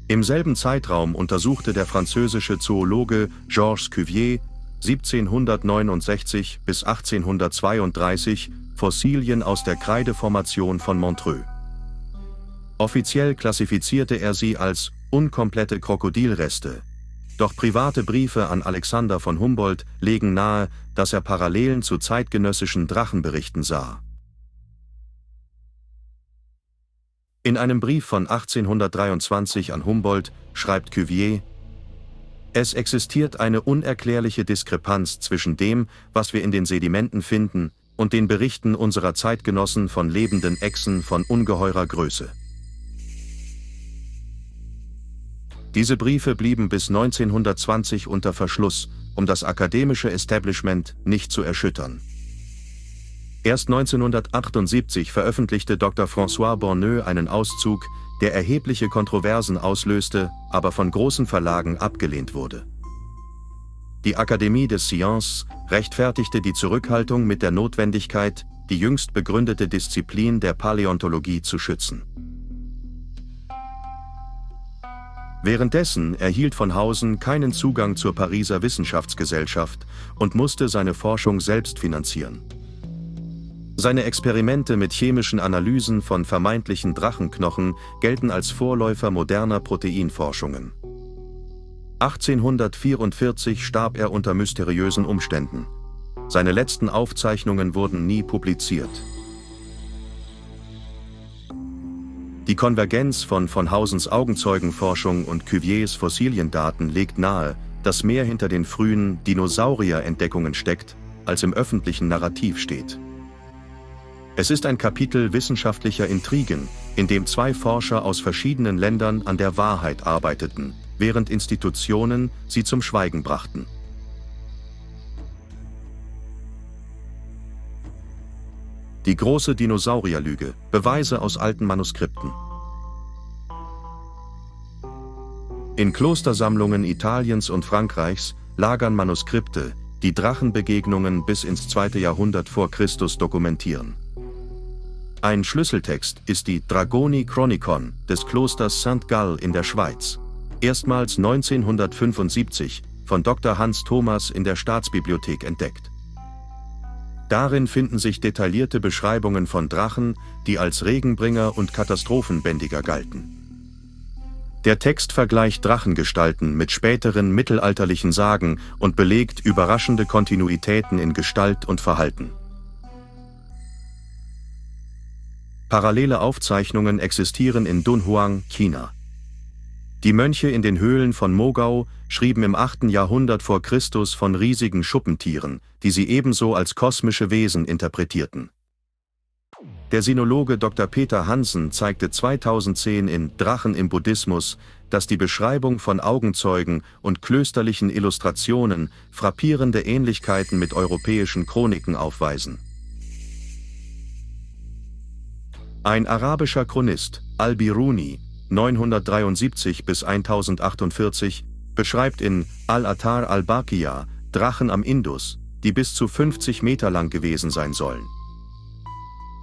Im selben Zeitraum untersuchte der französische Zoologe Georges Cuvier 1769 bis 1832 Fossilien aus der Kreideformation von Montreux. Offiziell klassifizierte er sie als unkomplette Krokodilreste, doch private Briefe an Alexander von Humboldt legen nahe, dass er Parallelen zu zeitgenössischen Drachenberichten sah. In einem Brief von 1823 an Humboldt schreibt Cuvier: Es existiert eine unerklärliche Diskrepanz zwischen dem, was wir in den Sedimenten finden, und den Berichten unserer Zeitgenossen von lebenden Echsen von ungeheurer Größe. Diese Briefe blieben bis 1920 unter Verschluss, um das akademische Establishment nicht zu erschüttern. Erst 1978 veröffentlichte Dr. François Borneux einen Auszug, der erhebliche Kontroversen auslöste, aber von großen Verlagen abgelehnt wurde. Die Akademie des Sciences rechtfertigte die Zurückhaltung mit der Notwendigkeit, die jüngst begründete Disziplin der Paläontologie zu schützen. Währenddessen erhielt von Hausen keinen Zugang zur Pariser Wissenschaftsgesellschaft und musste seine Forschung selbst finanzieren. Seine Experimente mit chemischen Analysen von vermeintlichen Drachenknochen gelten als Vorläufer moderner Proteinforschungen. 1844 starb er unter mysteriösen Umständen. Seine letzten Aufzeichnungen wurden nie publiziert. Die Konvergenz von Hausens Augenzeugenforschung und Cuviers Fossiliendaten legt nahe, dass mehr hinter den frühen Dinosaurier-Entdeckungen steckt, als im öffentlichen Narrativ steht. Es ist ein Kapitel wissenschaftlicher Intrigen, in dem zwei Forscher aus verschiedenen Ländern an der Wahrheit arbeiteten, während Institutionen sie zum Schweigen brachten. Die große Dinosaurierlüge, Beweise aus alten Manuskripten. In Klostersammlungen Italiens und Frankreichs lagern Manuskripte, die Drachenbegegnungen bis ins 2. Jahrhundert vor Christus dokumentieren. Ein Schlüsseltext ist die Dragoni Chronicon des Klosters Saint-Gall in der Schweiz, erstmals 1975 von Dr. Hans Thomas in der Staatsbibliothek entdeckt. Darin finden sich detaillierte Beschreibungen von Drachen, die als Regenbringer und Katastrophenbändiger galten. Der Text vergleicht Drachengestalten mit späteren mittelalterlichen Sagen und belegt überraschende Kontinuitäten in Gestalt und Verhalten. Parallele Aufzeichnungen existieren in Dunhuang, China. Die Mönche in den Höhlen von Mogao schrieben im 8. Jahrhundert vor Christus von riesigen Schuppentieren, die sie ebenso als kosmische Wesen interpretierten. Der Sinologe Dr. Peter Hansen zeigte 2010 in Drachen im Buddhismus, dass die Beschreibung von Augenzeugen und klösterlichen Illustrationen frappierende Ähnlichkeiten mit europäischen Chroniken aufweisen. Ein arabischer Chronist, Al-Biruni, 973 bis 1048, beschreibt in Al-Athar al-Baqiyah Drachen am Indus, die bis zu 50 Meter lang gewesen sein sollen.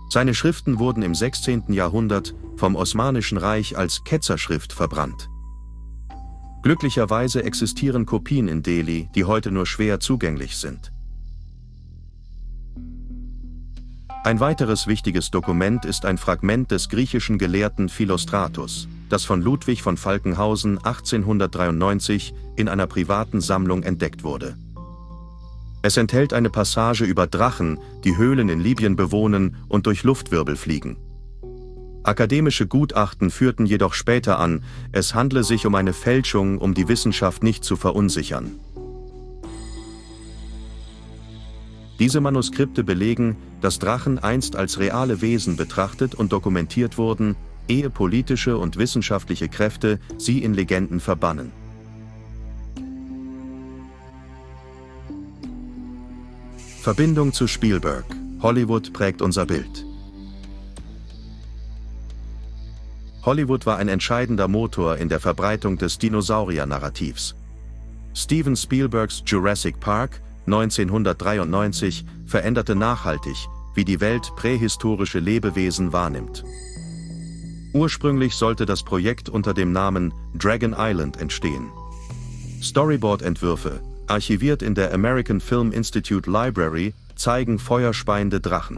Seine Schriften wurden im 16. Jahrhundert vom Osmanischen Reich als Ketzerschrift verbrannt. Glücklicherweise existieren Kopien in Delhi, die heute nur schwer zugänglich sind. Ein weiteres wichtiges Dokument ist ein Fragment des griechischen Gelehrten Philostratos, das von Ludwig von Falkenhausen 1893 in einer privaten Sammlung entdeckt wurde. Es enthält eine Passage über Drachen, die Höhlen in Libyen bewohnen und durch Luftwirbel fliegen. Akademische Gutachten führten jedoch später an, es handle sich um eine Fälschung, um die Wissenschaft nicht zu verunsichern. Diese Manuskripte belegen, dass Drachen einst als reale Wesen betrachtet und dokumentiert wurden, ehe politische und wissenschaftliche Kräfte sie in Legenden verbannen. Verbindung zu Spielberg. Hollywood prägt unser Bild. Hollywood war ein entscheidender Motor in der Verbreitung des Dinosaurier-Narrativs. Steven Spielbergs Jurassic Park 1993 veränderte nachhaltig, wie die Welt prähistorische Lebewesen wahrnimmt. Ursprünglich sollte das Projekt unter dem Namen Dragon Island entstehen. Storyboard-Entwürfe, archiviert in der American Film Institute Library, zeigen feuerspeiende Drachen.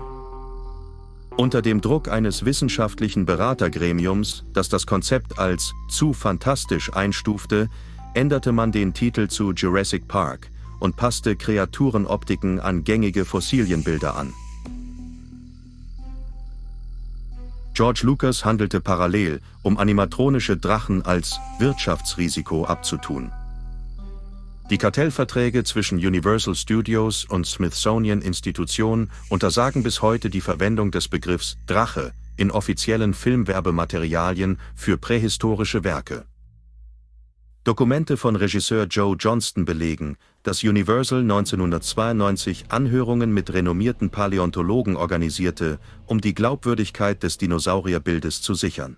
Unter dem Druck eines wissenschaftlichen Beratergremiums, das das Konzept als zu fantastisch einstufte, änderte man den Titel zu Jurassic Park und passte Kreaturenoptiken an gängige Fossilienbilder an. George Lucas handelte parallel, um animatronische Drachen als Wirtschaftsrisiko abzutun. Die Kartellverträge zwischen Universal Studios und Smithsonian Institution untersagen bis heute die Verwendung des Begriffs Drache in offiziellen Filmwerbematerialien für prähistorische Werke. Dokumente von Regisseur Joe Johnston belegen, dass Universal 1992 Anhörungen mit renommierten Paläontologen organisierte, um die Glaubwürdigkeit des Dinosaurierbildes zu sichern.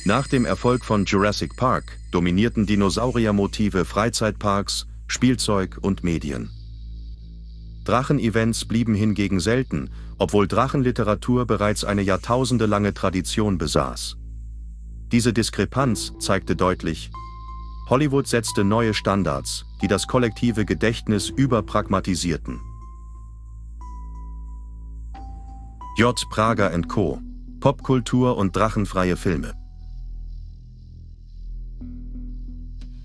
Nach dem Erfolg von Jurassic Park dominierten Dinosauriermotive Freizeitparks, Spielzeug und Medien. Drachen-Events blieben hingegen selten, obwohl Drachenliteratur bereits eine jahrtausendelange Tradition besaß. Diese Diskrepanz zeigte deutlich: Hollywood setzte neue Standards, die das kollektive Gedächtnis überpragmatisierten. J. Prager & Co. Popkultur und drachenfreie Filme.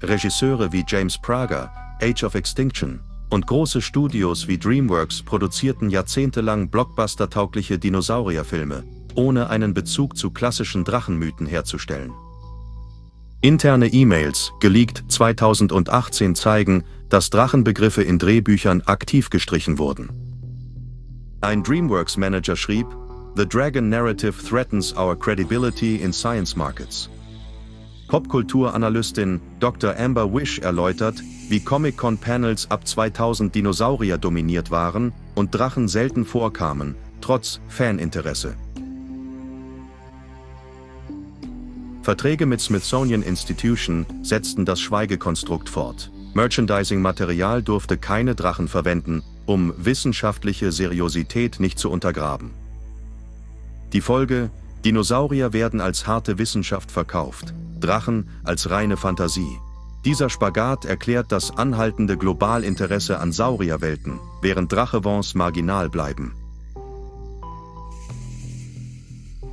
Regisseure wie James Prager, Age of Extinction, und große Studios wie DreamWorks produzierten jahrzehntelang blockbuster-taugliche Dinosaurierfilme, ohne einen Bezug zu klassischen Drachenmythen herzustellen. Interne E-Mails, geleakt 2018, zeigen, dass Drachenbegriffe in Drehbüchern aktiv gestrichen wurden. Ein DreamWorks-Manager schrieb: "The Dragon Narrative threatens our credibility in science markets." Popkulturanalystin Dr. Amber Wish erläutert, wie Comic-Con-Panels ab 2000 Dinosaurier dominiert waren und Drachen selten vorkamen, trotz Faninteresse. Verträge mit Smithsonian Institution setzten das Schweigekonstrukt fort. Merchandising-Material durfte keine Drachen verwenden, um wissenschaftliche Seriosität nicht zu untergraben. Die Folge: Dinosaurier werden als harte Wissenschaft verkauft, Drachen als reine Fantasie. Dieser Spagat erklärt das anhaltende Globalinteresse an Saurierwelten, während Drachevents marginal bleiben.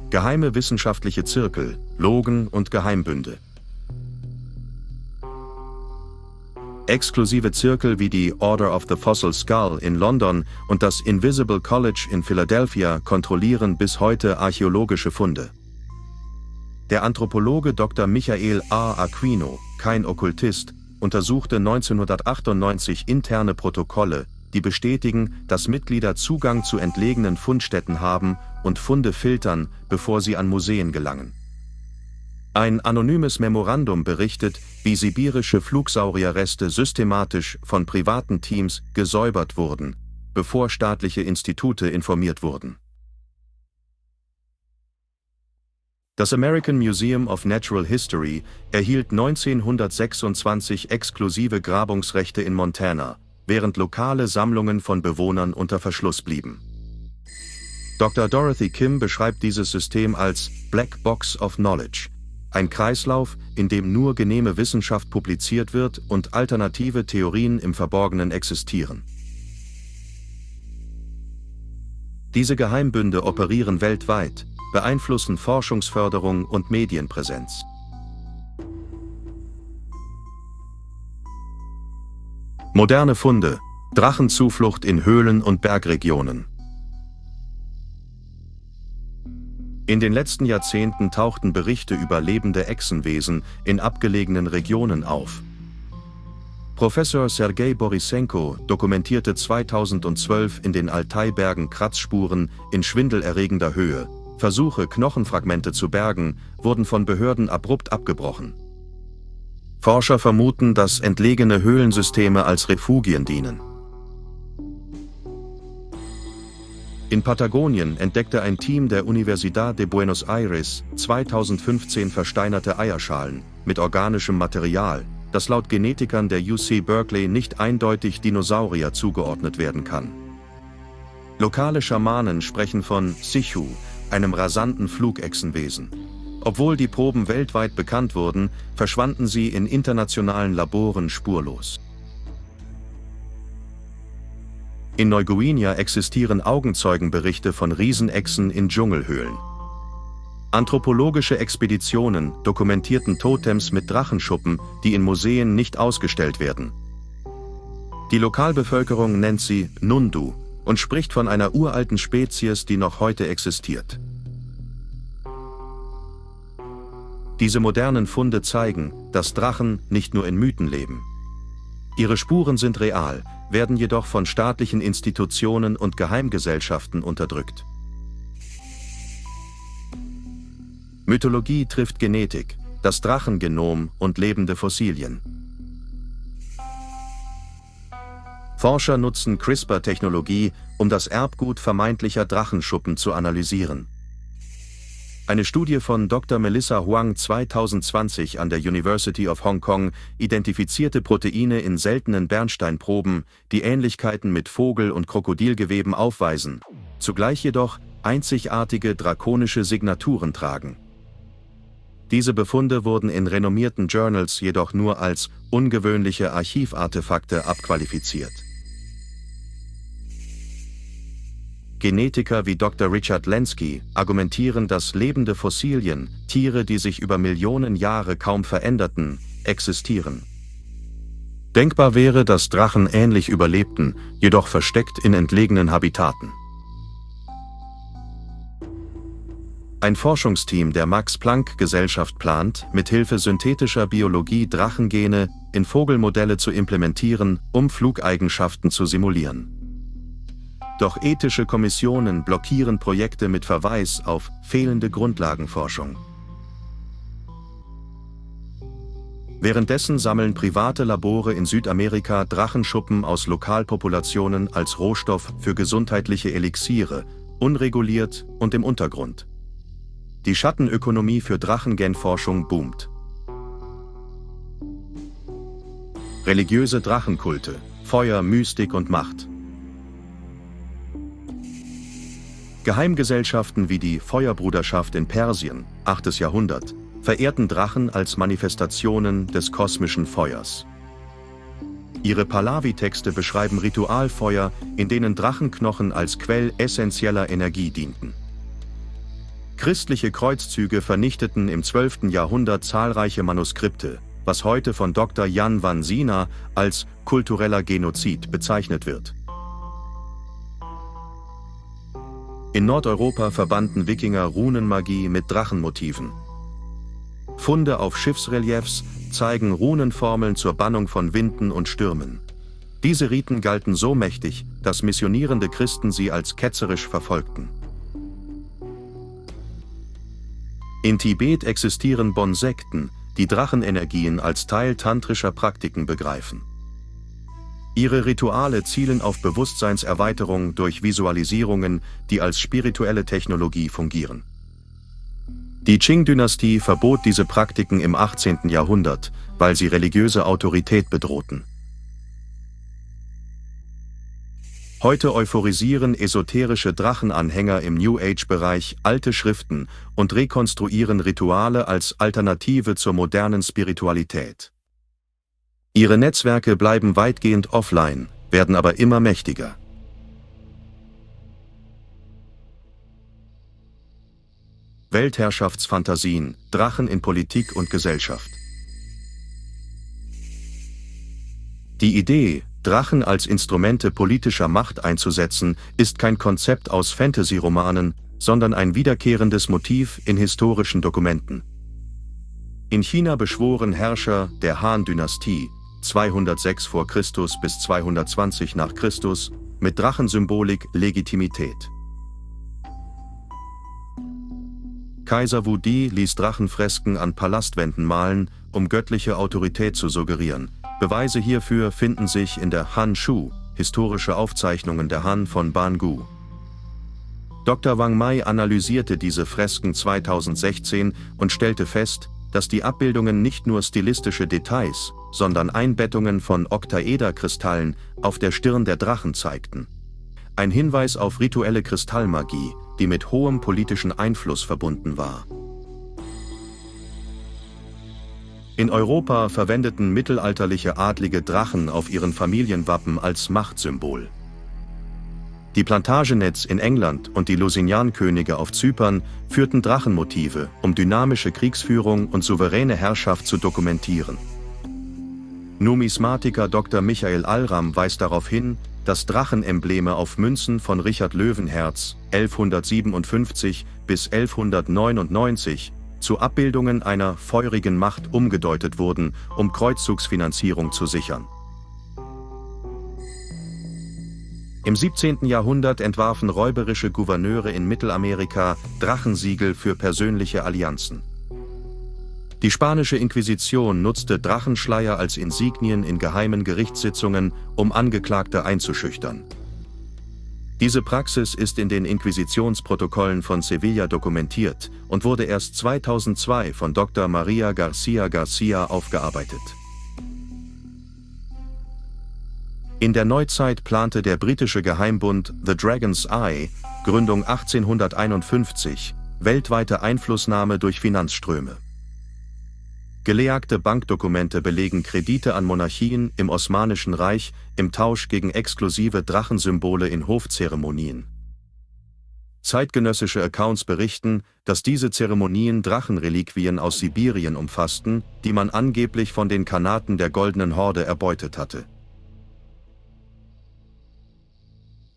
Geheime wissenschaftliche Zirkel, Logen und Geheimbünde. Exklusive Zirkel wie die Order of the Fossil Skull in London und das Invisible College in Philadelphia kontrollieren bis heute archäologische Funde. Der Anthropologe Dr. Michael A. Aquino, kein Okkultist, untersuchte 1998 interne Protokolle, die bestätigen, dass Mitglieder Zugang zu entlegenen Fundstätten haben und Funde filtern, bevor sie an Museen gelangen. Ein anonymes Memorandum berichtet, wie sibirische Flugsaurierreste systematisch von privaten Teams gesäubert wurden, bevor staatliche Institute informiert wurden. Das American Museum of Natural History erhielt 1926 exklusive Grabungsrechte in Montana, während lokale Sammlungen von Bewohnern unter Verschluss blieben. Dr. Dorothy Kim beschreibt dieses System als Black Box of Knowledge, ein Kreislauf, in dem nur genehme Wissenschaft publiziert wird und alternative Theorien im Verborgenen existieren. Diese Geheimbünde operieren weltweit, beeinflussen Forschungsförderung und Medienpräsenz. Moderne Funde, Drachenzuflucht in Höhlen und Bergregionen. In den letzten Jahrzehnten tauchten Berichte über lebende Echsenwesen in abgelegenen Regionen auf. Professor Sergei Borisenko dokumentierte 2012 in den Altai-Bergen Kratzspuren in schwindelerregender Höhe. Versuche, Knochenfragmente zu bergen, wurden von Behörden abrupt abgebrochen. Forscher vermuten, dass entlegene Höhlensysteme als Refugien dienen. In Patagonien entdeckte ein Team der Universidad de Buenos Aires 2015 versteinerte Eierschalen mit organischem Material, das laut Genetikern der UC Berkeley nicht eindeutig Dinosaurier zugeordnet werden kann. Lokale Schamanen sprechen von Sichu, einem rasanten Flugechsenwesen. Obwohl die Proben weltweit bekannt wurden, verschwanden sie in internationalen Laboren spurlos. In Neuguinea existieren Augenzeugenberichte von Riesenechsen in Dschungelhöhlen. Anthropologische Expeditionen dokumentierten Totems mit Drachenschuppen, die in Museen nicht ausgestellt werden. Die Lokalbevölkerung nennt sie Nundu und spricht von einer uralten Spezies, die noch heute existiert. Diese modernen Funde zeigen, dass Drachen nicht nur in Mythen leben. Ihre Spuren sind real, werden jedoch von staatlichen Institutionen und Geheimgesellschaften unterdrückt. Mythologie trifft Genetik, das Drachengenom und lebende Fossilien. Forscher nutzen CRISPR-Technologie, um das Erbgut vermeintlicher Drachenschuppen zu analysieren. Eine Studie von Dr. Melissa Huang 2020 an der University of Hong Kong identifizierte Proteine in seltenen Bernsteinproben, die Ähnlichkeiten mit Vogel- und Krokodilgeweben aufweisen, zugleich jedoch einzigartige drakonische Signaturen tragen. Diese Befunde wurden in renommierten Journals jedoch nur als ungewöhnliche Archivartefakte abqualifiziert. Genetiker wie Dr. Richard Lenski argumentieren, dass lebende Fossilien, Tiere, die sich über Millionen Jahre kaum veränderten, existieren. Denkbar wäre, dass Drachen ähnlich überlebten, jedoch versteckt in entlegenen Habitaten. Ein Forschungsteam der Max-Planck-Gesellschaft plant, mithilfe synthetischer Biologie Drachengene in Vogelmodelle zu implementieren, um Flugeigenschaften zu simulieren. Doch ethische Kommissionen blockieren Projekte mit Verweis auf fehlende Grundlagenforschung. Währenddessen sammeln private Labore in Südamerika Drachenschuppen aus Lokalpopulationen als Rohstoff für gesundheitliche Elixiere, unreguliert und im Untergrund. Die Schattenökonomie für Drachengenforschung boomt. Religiöse Drachenkulte, Feuer, Mystik und Macht. Geheimgesellschaften wie die Feuerbruderschaft in Persien, 8. Jahrhundert, verehrten Drachen als Manifestationen des kosmischen Feuers. Ihre Pahlavi-Texte beschreiben Ritualfeuer, in denen Drachenknochen als Quell essentieller Energie dienten. Christliche Kreuzzüge vernichteten im 12. Jahrhundert zahlreiche Manuskripte, was heute von Dr. Jan van Sina als kultureller Genozid bezeichnet wird. In Nordeuropa verbanden Wikinger Runenmagie mit Drachenmotiven. Funde auf Schiffsreliefs zeigen Runenformeln zur Bannung von Winden und Stürmen. Diese Riten galten so mächtig, dass missionierende Christen sie als ketzerisch verfolgten. In Tibet existieren Bonsekten, die Drachenenergien als Teil tantrischer Praktiken begreifen. Ihre Rituale zielen auf Bewusstseinserweiterung durch Visualisierungen, die als spirituelle Technologie fungieren. Die Qing-Dynastie verbot diese Praktiken im 18. Jahrhundert, weil sie religiöse Autorität bedrohten. Heute euphorisieren esoterische Drachenanhänger im New Age-Bereich alte Schriften und rekonstruieren Rituale als Alternative zur modernen Spiritualität. Ihre Netzwerke bleiben weitgehend offline, werden aber immer mächtiger. Weltherrschaftsfantasien, Drachen in Politik und Gesellschaft. Die Idee, Drachen als Instrumente politischer Macht einzusetzen, ist kein Konzept aus Fantasy-Romanen, sondern ein wiederkehrendes Motiv in historischen Dokumenten. In China beschworen Herrscher der Han-Dynastie 206 v. Chr. bis 220 nach Christus mit Drachensymbolik Legitimität. Kaiser Wudi ließ Drachenfresken an Palastwänden malen, um göttliche Autorität zu suggerieren. Beweise hierfür finden sich in der Han Shu, historische Aufzeichnungen der Han von Bangu. Dr. Wang Mai analysierte diese Fresken 2016 und stellte fest, dass die Abbildungen nicht nur stilistische Details, sondern Einbettungen von Oktaederkristallen auf der Stirn der Drachen zeigten. Ein Hinweis auf rituelle Kristallmagie, die mit hohem politischen Einfluss verbunden war. In Europa verwendeten mittelalterliche Adlige Drachen auf ihren Familienwappen als Machtsymbol. Die Plantagenets in England und die Lusignan-Könige auf Zypern führten Drachenmotive, um dynamische Kriegsführung und souveräne Herrschaft zu dokumentieren. Numismatiker Dr. Michael Alram weist darauf hin, dass Drachenembleme auf Münzen von Richard Löwenherz 1157 bis 1199 zu Abbildungen einer feurigen Macht umgedeutet wurden, um Kreuzzugsfinanzierung zu sichern. Im 17. Jahrhundert entwarfen räuberische Gouverneure in Mittelamerika Drachensiegel für persönliche Allianzen. Die spanische Inquisition nutzte Drachenschleier als Insignien in geheimen Gerichtssitzungen, um Angeklagte einzuschüchtern. Diese Praxis ist in den Inquisitionsprotokollen von Sevilla dokumentiert und wurde erst 2002 von Dr. Maria Garcia Garcia aufgearbeitet. In der Neuzeit plante der britische Geheimbund The Dragon's Eye, Gründung 1851, weltweite Einflussnahme durch Finanzströme. Geleagte Bankdokumente belegen Kredite an Monarchien im Osmanischen Reich im Tausch gegen exklusive Drachensymbole in Hofzeremonien. Zeitgenössische Accounts berichten, dass diese Zeremonien Drachenreliquien aus Sibirien umfassten, die man angeblich von den Kanaten der Goldenen Horde erbeutet hatte.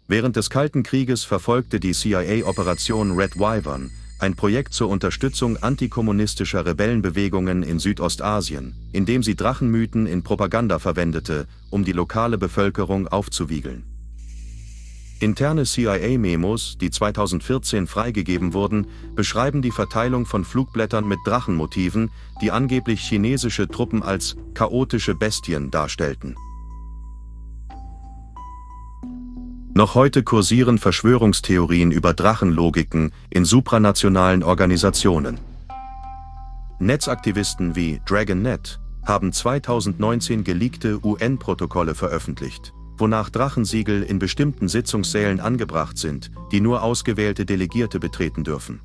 Während des Kalten Krieges verfolgte die CIA Operation Red Wyvern, ein Projekt zur Unterstützung antikommunistischer Rebellenbewegungen in Südostasien, in dem sie Drachenmythen in Propaganda verwendete, um die lokale Bevölkerung aufzuwiegeln. Interne CIA-Memos, die 2014 freigegeben wurden, beschreiben die Verteilung von Flugblättern mit Drachenmotiven, die angeblich chinesische Truppen als chaotische Bestien darstellten. Noch heute kursieren Verschwörungstheorien über Drachenlogiken in supranationalen Organisationen. Netzaktivisten wie DragonNet haben 2019 geleakte UN-Protokolle veröffentlicht, wonach Drachensiegel in bestimmten Sitzungssälen angebracht sind, die nur ausgewählte Delegierte betreten dürfen.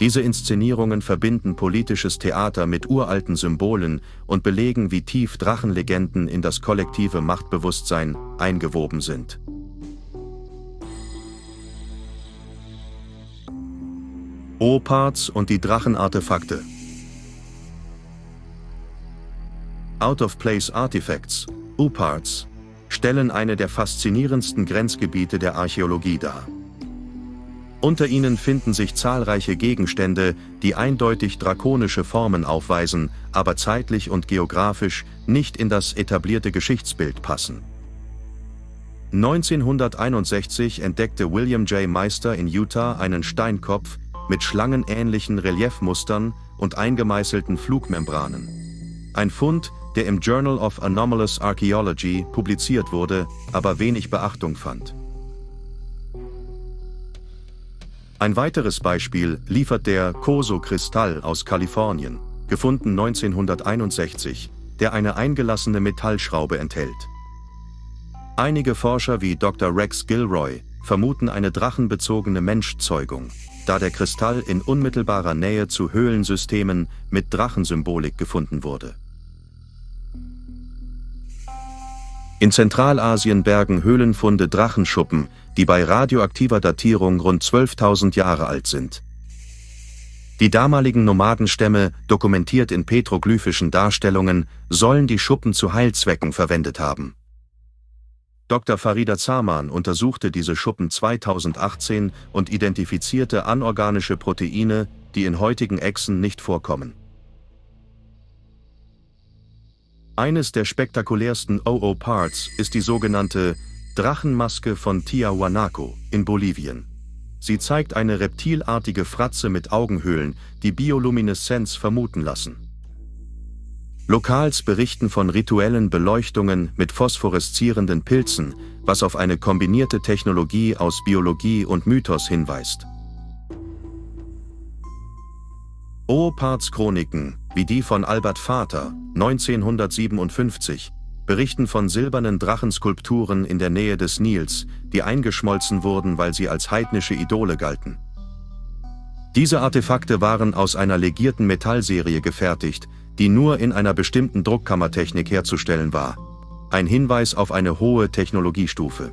Diese Inszenierungen verbinden politisches Theater mit uralten Symbolen und belegen, wie tief Drachenlegenden in das kollektive Machtbewusstsein eingewoben sind. Oparts und die Drachenartefakte. Out-of-Place Artifacts, Oparts, stellen eine der faszinierendsten Grenzgebiete der Archäologie dar. Unter ihnen finden sich zahlreiche Gegenstände, die eindeutig drakonische Formen aufweisen, aber zeitlich und geografisch nicht in das etablierte Geschichtsbild passen. 1961 entdeckte William J. Meister in Utah einen Steinkopf mit schlangenähnlichen Reliefmustern und eingemeißelten Flugmembranen. Ein Fund, der im Journal of Anomalous Archaeology publiziert wurde, aber wenig Beachtung fand. Ein weiteres Beispiel liefert der Coso-Kristall aus Kalifornien, gefunden 1961, der eine eingelassene Metallschraube enthält. Einige Forscher wie Dr. Rex Gilroy vermuten eine drachenbezogene Menschzeugung, da der Kristall in unmittelbarer Nähe zu Höhlensystemen mit Drachensymbolik gefunden wurde. In Zentralasien bergen Höhlenfunde Drachenschuppen, die bei radioaktiver Datierung rund 12.000 Jahre alt sind. Die damaligen Nomadenstämme, dokumentiert in petroglyphischen Darstellungen, sollen die Schuppen zu Heilzwecken verwendet haben. Dr. Farida Zaman untersuchte diese Schuppen 2018 und identifizierte anorganische Proteine, die in heutigen Echsen nicht vorkommen. Eines der spektakulärsten OO-Parts ist die sogenannte Drachenmaske von Tiahuanaco in Bolivien. Sie zeigt eine reptilartige Fratze mit Augenhöhlen, die Biolumineszenz vermuten lassen. Lokals berichten von rituellen Beleuchtungen mit phosphoreszierenden Pilzen, was auf eine kombinierte Technologie aus Biologie und Mythos hinweist. OO-Parts-Chroniken, wie die von Albert Vater, 1957, berichten von silbernen Drachenskulpturen in der Nähe des Nils, die eingeschmolzen wurden, weil sie als heidnische Idole galten. Diese Artefakte waren aus einer legierten Metallserie gefertigt, die nur in einer bestimmten Druckkammertechnik herzustellen war. Ein Hinweis auf eine hohe Technologiestufe.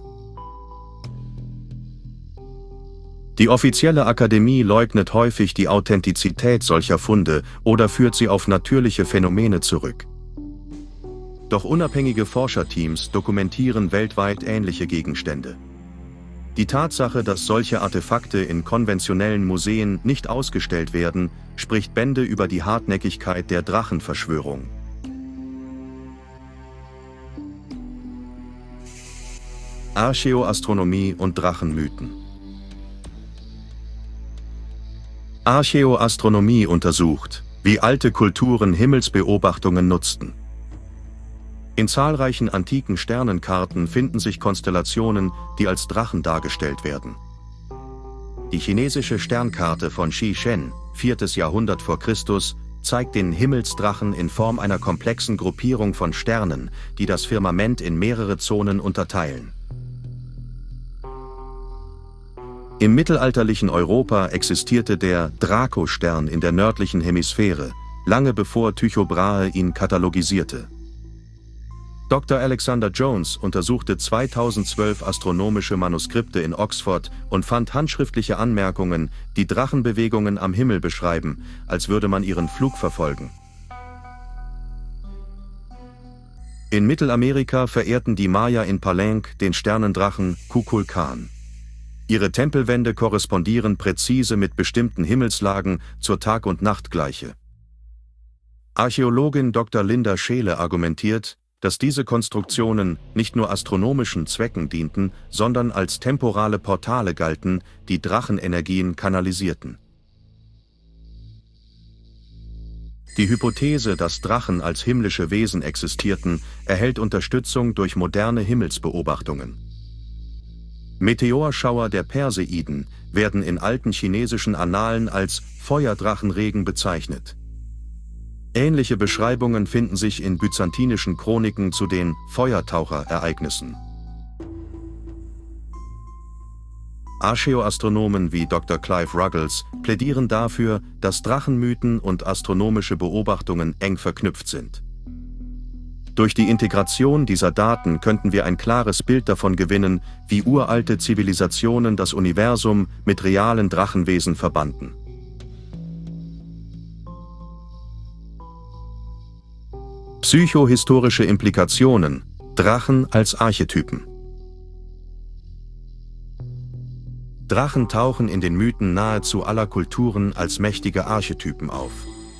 Die offizielle Akademie leugnet häufig die Authentizität solcher Funde oder führt sie auf natürliche Phänomene zurück. Doch unabhängige Forscherteams dokumentieren weltweit ähnliche Gegenstände. Die Tatsache, dass solche Artefakte in konventionellen Museen nicht ausgestellt werden, spricht Bände über die Hartnäckigkeit der Drachenverschwörung. Archäoastronomie und Drachenmythen. Archäoastronomie untersucht, wie alte Kulturen Himmelsbeobachtungen nutzten. In zahlreichen antiken Sternenkarten finden sich Konstellationen, die als Drachen dargestellt werden. Die chinesische Sternkarte von Xi Shen, 4. Jahrhundert vor Christus, zeigt den Himmelsdrachen in Form einer komplexen Gruppierung von Sternen, die das Firmament in mehrere Zonen unterteilen. Im mittelalterlichen Europa existierte der Draco-Stern in der nördlichen Hemisphäre, lange bevor Tycho Brahe ihn katalogisierte. Dr. Alexander Jones untersuchte 2012 astronomische Manuskripte in Oxford und fand handschriftliche Anmerkungen, die Drachenbewegungen am Himmel beschreiben, als würde man ihren Flug verfolgen. In Mittelamerika verehrten die Maya in Palenque den Sternendrachen Kukulkan. Ihre Tempelwände korrespondieren präzise mit bestimmten Himmelslagen zur Tag- und Nachtgleiche. Archäologin Dr. Linda Scheele argumentiert, dass diese Konstruktionen nicht nur astronomischen Zwecken dienten, sondern als temporale Portale galten, die Drachenenergien kanalisierten. Die Hypothese, dass Drachen als himmlische Wesen existierten, erhält Unterstützung durch moderne Himmelsbeobachtungen. Meteorschauer der Perseiden werden in alten chinesischen Annalen als Feuerdrachenregen bezeichnet. Ähnliche Beschreibungen finden sich in byzantinischen Chroniken zu den Feuertaucherereignissen. Archäoastronomen wie Dr. Clive Ruggles plädieren dafür, dass Drachenmythen und astronomische Beobachtungen eng verknüpft sind. Durch die Integration dieser Daten könnten wir ein klares Bild davon gewinnen, wie uralte Zivilisationen das Universum mit realen Drachenwesen verbanden. Psychohistorische Implikationen: Drachen als Archetypen. Drachen tauchen in den Mythen nahezu aller Kulturen als mächtige Archetypen auf.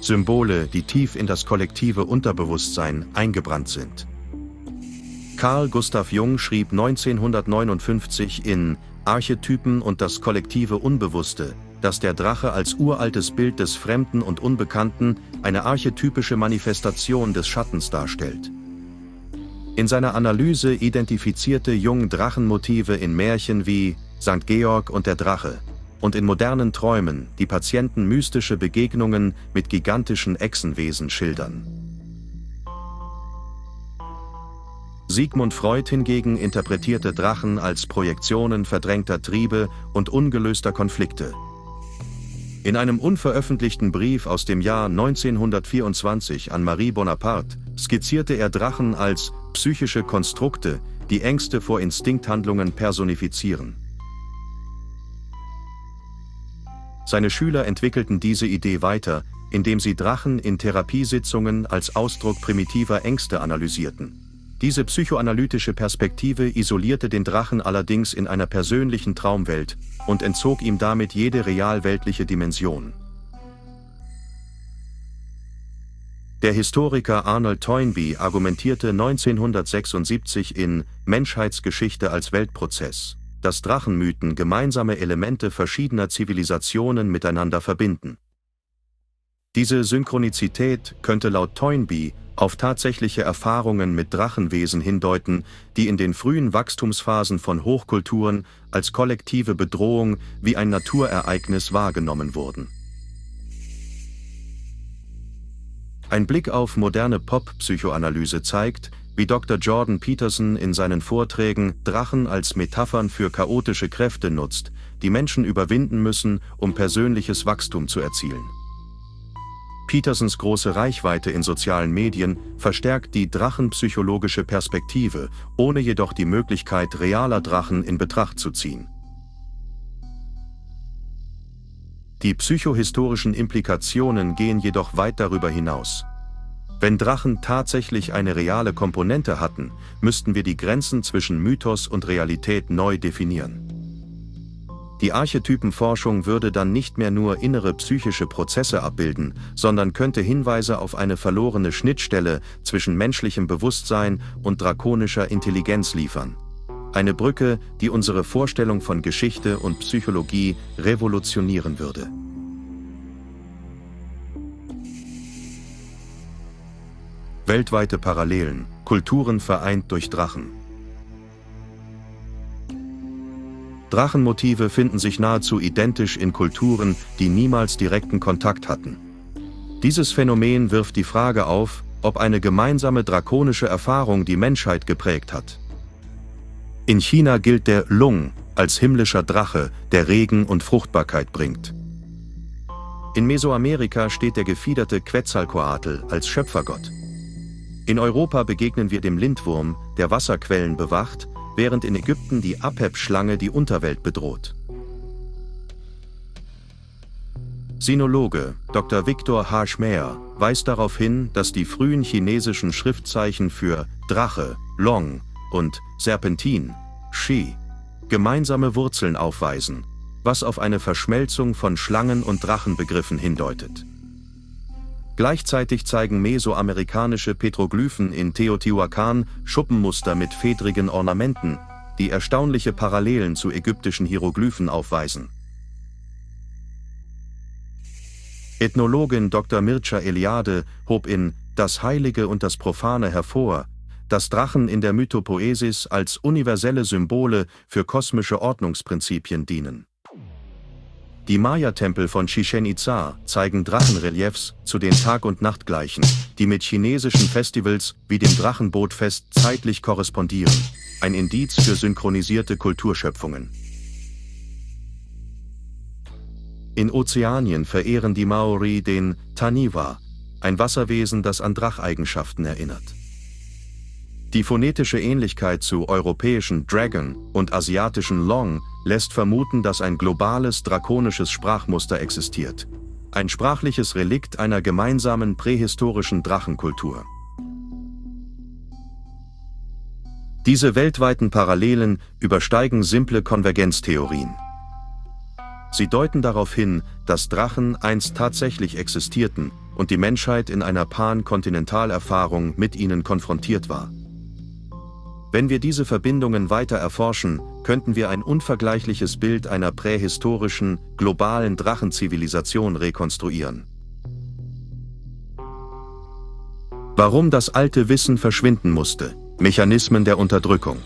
Symbole, die tief in das kollektive Unterbewusstsein eingebrannt sind. Carl Gustav Jung schrieb 1959 in Archetypen und das kollektive Unbewusste, dass der Drache als uraltes Bild des Fremden und Unbekannten eine archetypische Manifestation des Schattens darstellt. In seiner Analyse identifizierte Jung Drachenmotive in Märchen wie St. Georg und der Drache und in modernen Träumen, die Patienten mystische Begegnungen mit gigantischen Echsenwesen schildern. Sigmund Freud hingegen interpretierte Drachen als Projektionen verdrängter Triebe und ungelöster Konflikte. In einem unveröffentlichten Brief aus dem Jahr 1924 an Marie Bonaparte skizzierte er Drachen als psychische Konstrukte, die Ängste vor Instinkthandlungen personifizieren. Seine Schüler entwickelten diese Idee weiter, indem sie Drachen in Therapiesitzungen als Ausdruck primitiver Ängste analysierten. Diese psychoanalytische Perspektive isolierte den Drachen allerdings in einer persönlichen Traumwelt und entzog ihm damit jede realweltliche Dimension. Der Historiker Arnold Toynbee argumentierte 1976 in Menschheitsgeschichte als Weltprozess, dass Drachenmythen gemeinsame Elemente verschiedener Zivilisationen miteinander verbinden. Diese Synchronizität könnte laut Toynbee auf tatsächliche Erfahrungen mit Drachenwesen hindeuten, die in den frühen Wachstumsphasen von Hochkulturen als kollektive Bedrohung wie ein Naturereignis wahrgenommen wurden. Ein Blick auf moderne Pop-Psychoanalyse zeigt, wie Dr. Jordan Peterson in seinen Vorträgen Drachen als Metaphern für chaotische Kräfte nutzt, die Menschen überwinden müssen, um persönliches Wachstum zu erzielen. Petersons große Reichweite in sozialen Medien verstärkt die drachenpsychologische Perspektive, ohne jedoch die Möglichkeit realer Drachen in Betracht zu ziehen. Die psychohistorischen Implikationen gehen jedoch weit darüber hinaus. Wenn Drachen tatsächlich eine reale Komponente hatten, müssten wir die Grenzen zwischen Mythos und Realität neu definieren. Die Archetypenforschung würde dann nicht mehr nur innere psychische Prozesse abbilden, sondern könnte Hinweise auf eine verlorene Schnittstelle zwischen menschlichem Bewusstsein und drakonischer Intelligenz liefern. Eine Brücke, die unsere Vorstellung von Geschichte und Psychologie revolutionieren würde. Weltweite Parallelen, Kulturen vereint durch Drachen. Drachenmotive finden sich nahezu identisch in Kulturen, die niemals direkten Kontakt hatten. Dieses Phänomen wirft die Frage auf, ob eine gemeinsame drakonische Erfahrung die Menschheit geprägt hat. In China gilt der Lung als himmlischer Drache, der Regen und Fruchtbarkeit bringt. In Mesoamerika steht der gefiederte Quetzalcoatl als Schöpfergott. In Europa begegnen wir dem Lindwurm, der Wasserquellen bewacht, während in Ägypten die Apep-Schlange die Unterwelt bedroht. Sinologe Dr. Victor H. Schmäher weist darauf hin, dass die frühen chinesischen Schriftzeichen für Drache, Long und Serpentin, Shi, gemeinsame Wurzeln aufweisen, was auf eine Verschmelzung von Schlangen- und Drachenbegriffen hindeutet. Gleichzeitig zeigen mesoamerikanische Petroglyphen in Teotihuacan Schuppenmuster mit fedrigen Ornamenten, die erstaunliche Parallelen zu ägyptischen Hieroglyphen aufweisen. Ethnologin Dr. Mircea Eliade hob in Das Heilige und das Profane hervor, dass Drachen in der Mythopoesis als universelle Symbole für kosmische Ordnungsprinzipien dienen. Die Maya-Tempel von Chichen Itza zeigen Drachenreliefs zu den Tag- und Nachtgleichen, die mit chinesischen Festivals wie dem Drachenbootfest zeitlich korrespondieren, ein Indiz für synchronisierte Kulturschöpfungen. In Ozeanien verehren die Maori den Taniwha, ein Wasserwesen, das an Dracheigenschaften erinnert. Die phonetische Ähnlichkeit zu europäischen Dragon und asiatischen Long lässt vermuten, dass ein globales drakonisches Sprachmuster existiert. Ein sprachliches Relikt einer gemeinsamen prähistorischen Drachenkultur. Diese weltweiten Parallelen übersteigen simple Konvergenztheorien. Sie deuten darauf hin, dass Drachen einst tatsächlich existierten und die Menschheit in einer Pan-Kontinentalerfahrung mit ihnen konfrontiert war. Wenn wir diese Verbindungen weiter erforschen, könnten wir ein unvergleichliches Bild einer prähistorischen, globalen Drachenzivilisation rekonstruieren. Warum das alte Wissen verschwinden musste. Mechanismen der Unterdrückung.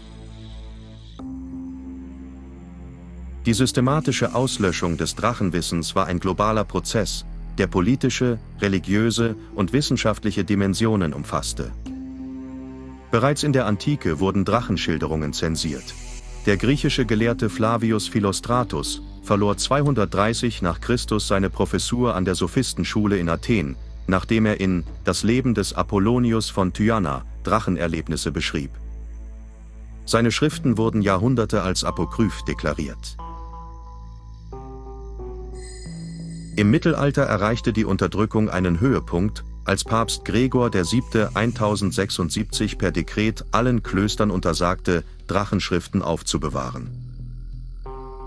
Die systematische Auslöschung des Drachenwissens war ein globaler Prozess, der politische, religiöse und wissenschaftliche Dimensionen umfasste. Bereits in der Antike wurden Drachenschilderungen zensiert. Der griechische Gelehrte Flavius Philostratus verlor 230 nach Christus seine Professur an der Sophistenschule in Athen, nachdem er in Das Leben des Apollonius von Tyana Drachenerlebnisse beschrieb. Seine Schriften wurden Jahrhunderte als apokryph deklariert. Im Mittelalter erreichte die Unterdrückung einen Höhepunkt, als Papst Gregor VII. 1076 per Dekret allen Klöstern untersagte, Drachenschriften aufzubewahren.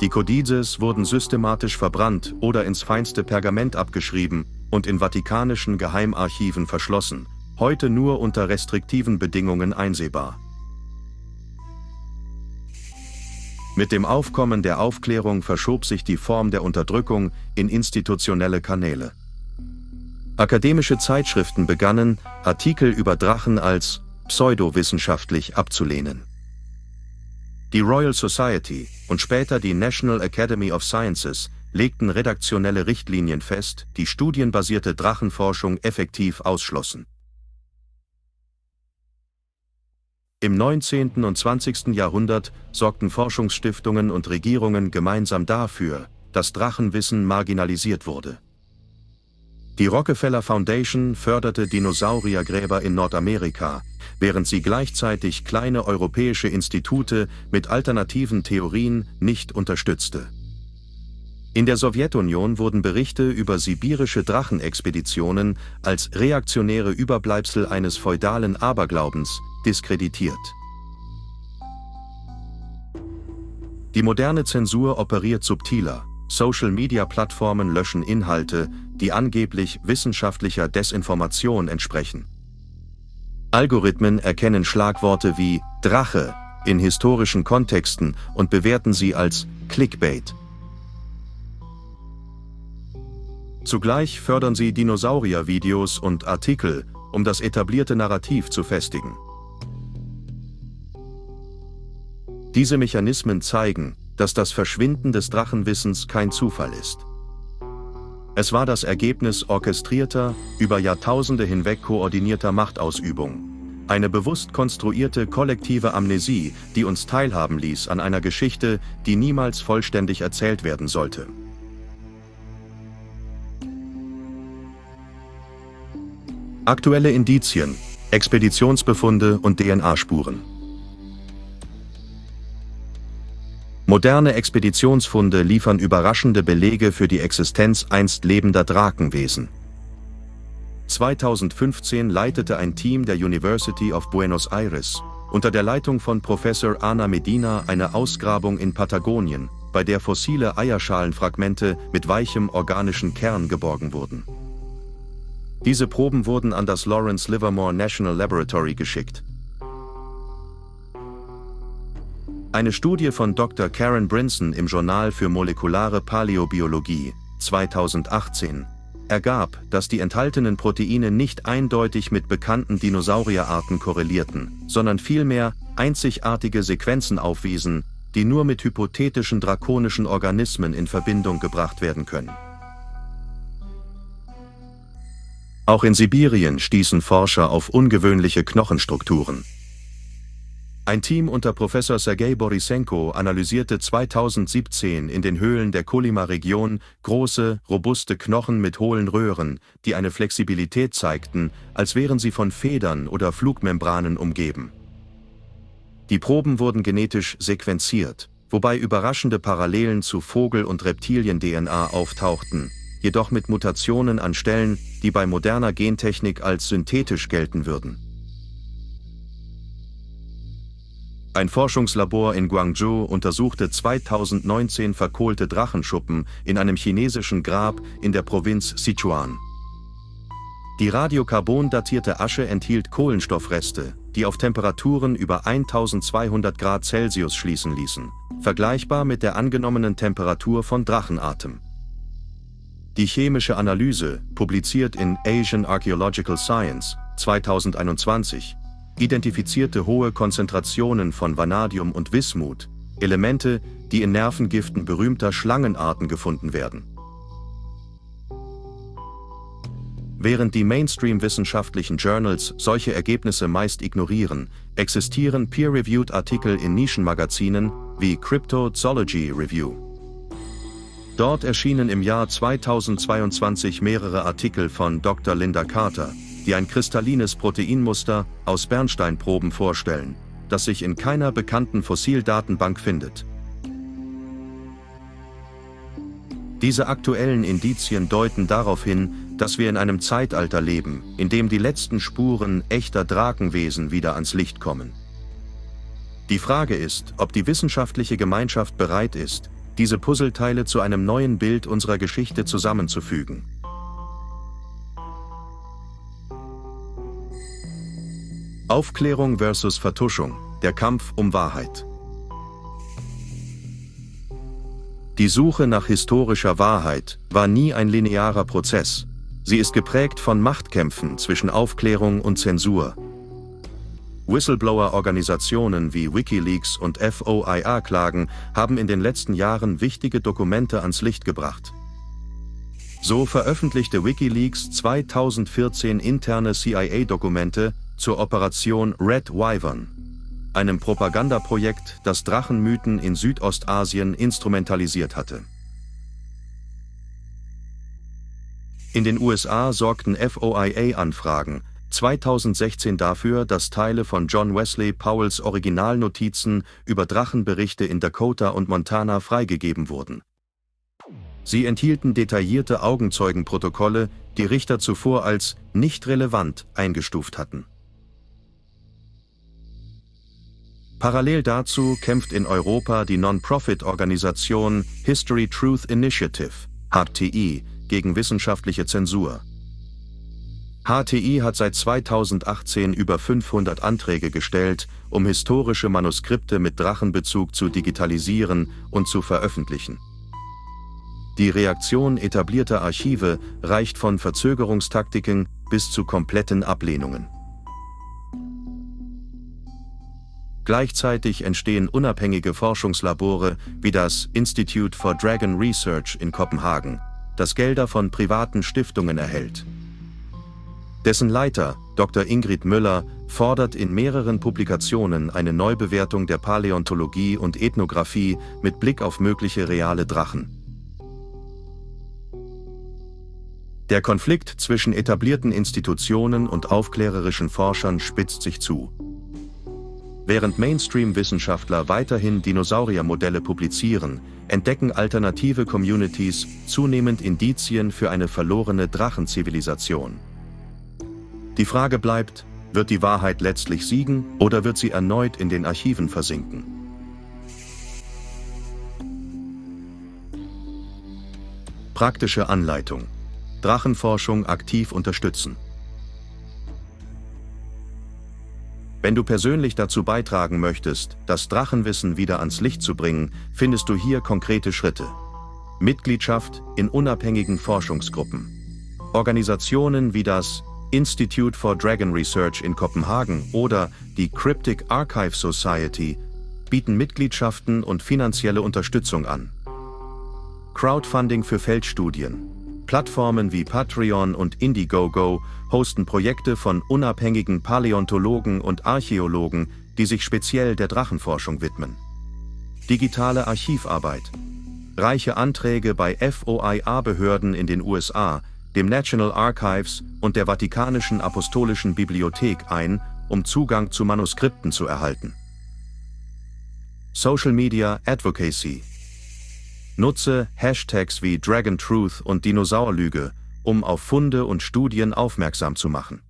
Die Codices wurden systematisch verbrannt oder ins feinste Pergament abgeschrieben und in vatikanischen Geheimarchiven verschlossen, heute nur unter restriktiven Bedingungen einsehbar. Mit dem Aufkommen der Aufklärung verschob sich die Form der Unterdrückung in institutionelle Kanäle. Akademische Zeitschriften begannen, Artikel über Drachen als pseudowissenschaftlich abzulehnen. Die Royal Society und später die National Academy of Sciences legten redaktionelle Richtlinien fest, die studienbasierte Drachenforschung effektiv ausschlossen. Im 19. und 20. Jahrhundert sorgten Forschungsstiftungen und Regierungen gemeinsam dafür, dass Drachenwissen marginalisiert wurde. Die Rockefeller Foundation förderte Dinosauriergräber in Nordamerika, während sie gleichzeitig kleine europäische Institute mit alternativen Theorien nicht unterstützte. In der Sowjetunion wurden Berichte über sibirische Drachenexpeditionen als reaktionäre Überbleibsel eines feudalen Aberglaubens diskreditiert. Die moderne Zensur operiert subtiler. Social-Media-Plattformen löschen Inhalte, die angeblich wissenschaftlicher Desinformation entsprechen. Algorithmen erkennen Schlagworte wie Drache in historischen Kontexten und bewerten sie als Clickbait. Zugleich fördern sie Dinosaurier-Videos und Artikel, um das etablierte Narrativ zu festigen. Diese Mechanismen zeigen, dass das Verschwinden des Drachenwissens kein Zufall ist. Es war das Ergebnis orchestrierter, über Jahrtausende hinweg koordinierter Machtausübung. Eine bewusst konstruierte kollektive Amnesie, die uns teilhaben ließ an einer Geschichte, die niemals vollständig erzählt werden sollte. Aktuelle Indizien, Expeditionsbefunde und DNA-Spuren. Moderne Expeditionsfunde liefern überraschende Belege für die Existenz einst lebender Drakenwesen. 2015 leitete ein Team der University of Buenos Aires unter der Leitung von Professor Ana Medina eine Ausgrabung in Patagonien, bei der fossile Eierschalenfragmente mit weichem organischen Kern geborgen wurden. Diese Proben wurden an das Lawrence Livermore National Laboratory geschickt. Eine Studie von Dr. Karen Brinson im Journal für molekulare Paläobiologie 2018 ergab, dass die enthaltenen Proteine nicht eindeutig mit bekannten Dinosaurierarten korrelierten, sondern vielmehr einzigartige Sequenzen aufwiesen, die nur mit hypothetischen drakonischen Organismen in Verbindung gebracht werden können. Auch in Sibirien stießen Forscher auf ungewöhnliche Knochenstrukturen. Ein Team unter Professor Sergei Borisenko analysierte 2017 in den Höhlen der Kolyma-Region große, robuste Knochen mit hohlen Röhren, die eine Flexibilität zeigten, als wären sie von Federn oder Flugmembranen umgeben. Die Proben wurden genetisch sequenziert, wobei überraschende Parallelen zu Vogel- und Reptilien-DNA auftauchten, jedoch mit Mutationen an Stellen, die bei moderner Gentechnik als synthetisch gelten würden. Ein Forschungslabor in Guangzhou untersuchte 2019 verkohlte Drachenschuppen in einem chinesischen Grab in der Provinz Sichuan. Die radiokarbon-datierte Asche enthielt Kohlenstoffreste, die auf Temperaturen über 1200 Grad Celsius schließen ließen, vergleichbar mit der angenommenen Temperatur von Drachenatem. Die chemische Analyse, publiziert in Asian Archaeological Science 2021, identifizierte hohe Konzentrationen von Vanadium und Wismut, Elemente, die in Nervengiften berühmter Schlangenarten gefunden werden. Während die Mainstream-wissenschaftlichen Journals solche Ergebnisse meist ignorieren, existieren peer-reviewed Artikel in Nischenmagazinen wie Cryptozoology Review. Dort erschienen im Jahr 2022 mehrere Artikel von Dr. Linda Carter, die ein kristallines Proteinmuster aus Bernsteinproben vorstellen, das sich in keiner bekannten Fossildatenbank findet. Diese aktuellen Indizien deuten darauf hin, dass wir in einem Zeitalter leben, in dem die letzten Spuren echter Drakenwesen wieder ans Licht kommen. Die Frage ist, ob die wissenschaftliche Gemeinschaft bereit ist, diese Puzzleteile zu einem neuen Bild unserer Geschichte zusammenzufügen. Aufklärung versus Vertuschung, der Kampf um Wahrheit. Die Suche nach historischer Wahrheit war nie ein linearer Prozess. Sie ist geprägt von Machtkämpfen zwischen Aufklärung und Zensur. Whistleblower-Organisationen wie WikiLeaks und FOIA-Klagen haben in den letzten Jahren wichtige Dokumente ans Licht gebracht. So veröffentlichte WikiLeaks 2014 interne CIA-Dokumente zur Operation Red Wyvern, einem Propagandaprojekt, das Drachenmythen in Südostasien instrumentalisiert hatte. In den USA sorgten FOIA-Anfragen 2016 dafür, dass Teile von John Wesley Powells Originalnotizen über Drachenberichte in Dakota und Montana freigegeben wurden. Sie enthielten detaillierte Augenzeugenprotokolle, die Richter zuvor als nicht relevant eingestuft hatten. Parallel dazu kämpft in Europa die Non-Profit-Organisation History Truth Initiative, HTI, gegen wissenschaftliche Zensur. HTI hat seit 2018 über 500 Anträge gestellt, um historische Manuskripte mit Drachenbezug zu digitalisieren und zu veröffentlichen. Die Reaktion etablierter Archive reicht von Verzögerungstaktiken bis zu kompletten Ablehnungen. Gleichzeitig entstehen unabhängige Forschungslabore wie das Institute for Dragon Research in Kopenhagen, das Gelder von privaten Stiftungen erhält. Dessen Leiter, Dr. Ingrid Müller, fordert in mehreren Publikationen eine Neubewertung der Paläontologie und Ethnographie mit Blick auf mögliche reale Drachen. Der Konflikt zwischen etablierten Institutionen und aufklärerischen Forschern spitzt sich zu. Während Mainstream-Wissenschaftler weiterhin Dinosauriermodelle publizieren, entdecken alternative Communities zunehmend Indizien für eine verlorene Drachenzivilisation. Die Frage bleibt, wird die Wahrheit letztlich siegen oder wird sie erneut in den Archiven versinken? Praktische Anleitung: Drachenforschung aktiv unterstützen. Wenn du persönlich dazu beitragen möchtest, das Drachenwissen wieder ans Licht zu bringen, findest du hier konkrete Schritte. Mitgliedschaft in unabhängigen Forschungsgruppen. Organisationen wie das Institute for Dragon Research in Kopenhagen oder die Cryptic Archive Society bieten Mitgliedschaften und finanzielle Unterstützung an. Crowdfunding für Feldstudien. Plattformen wie Patreon und Indiegogo hosten Projekte von unabhängigen Paläontologen und Archäologen, die sich speziell der Drachenforschung widmen. Digitale Archivarbeit. Reiche Anträge bei FOIA-Behörden in den USA, dem National Archives und der Vatikanischen Apostolischen Bibliothek ein, um Zugang zu Manuskripten zu erhalten. Social Media Advocacy. Nutze Hashtags wie Dragon Truth und Dinosaurlüge, um auf Funde und Studien aufmerksam zu machen.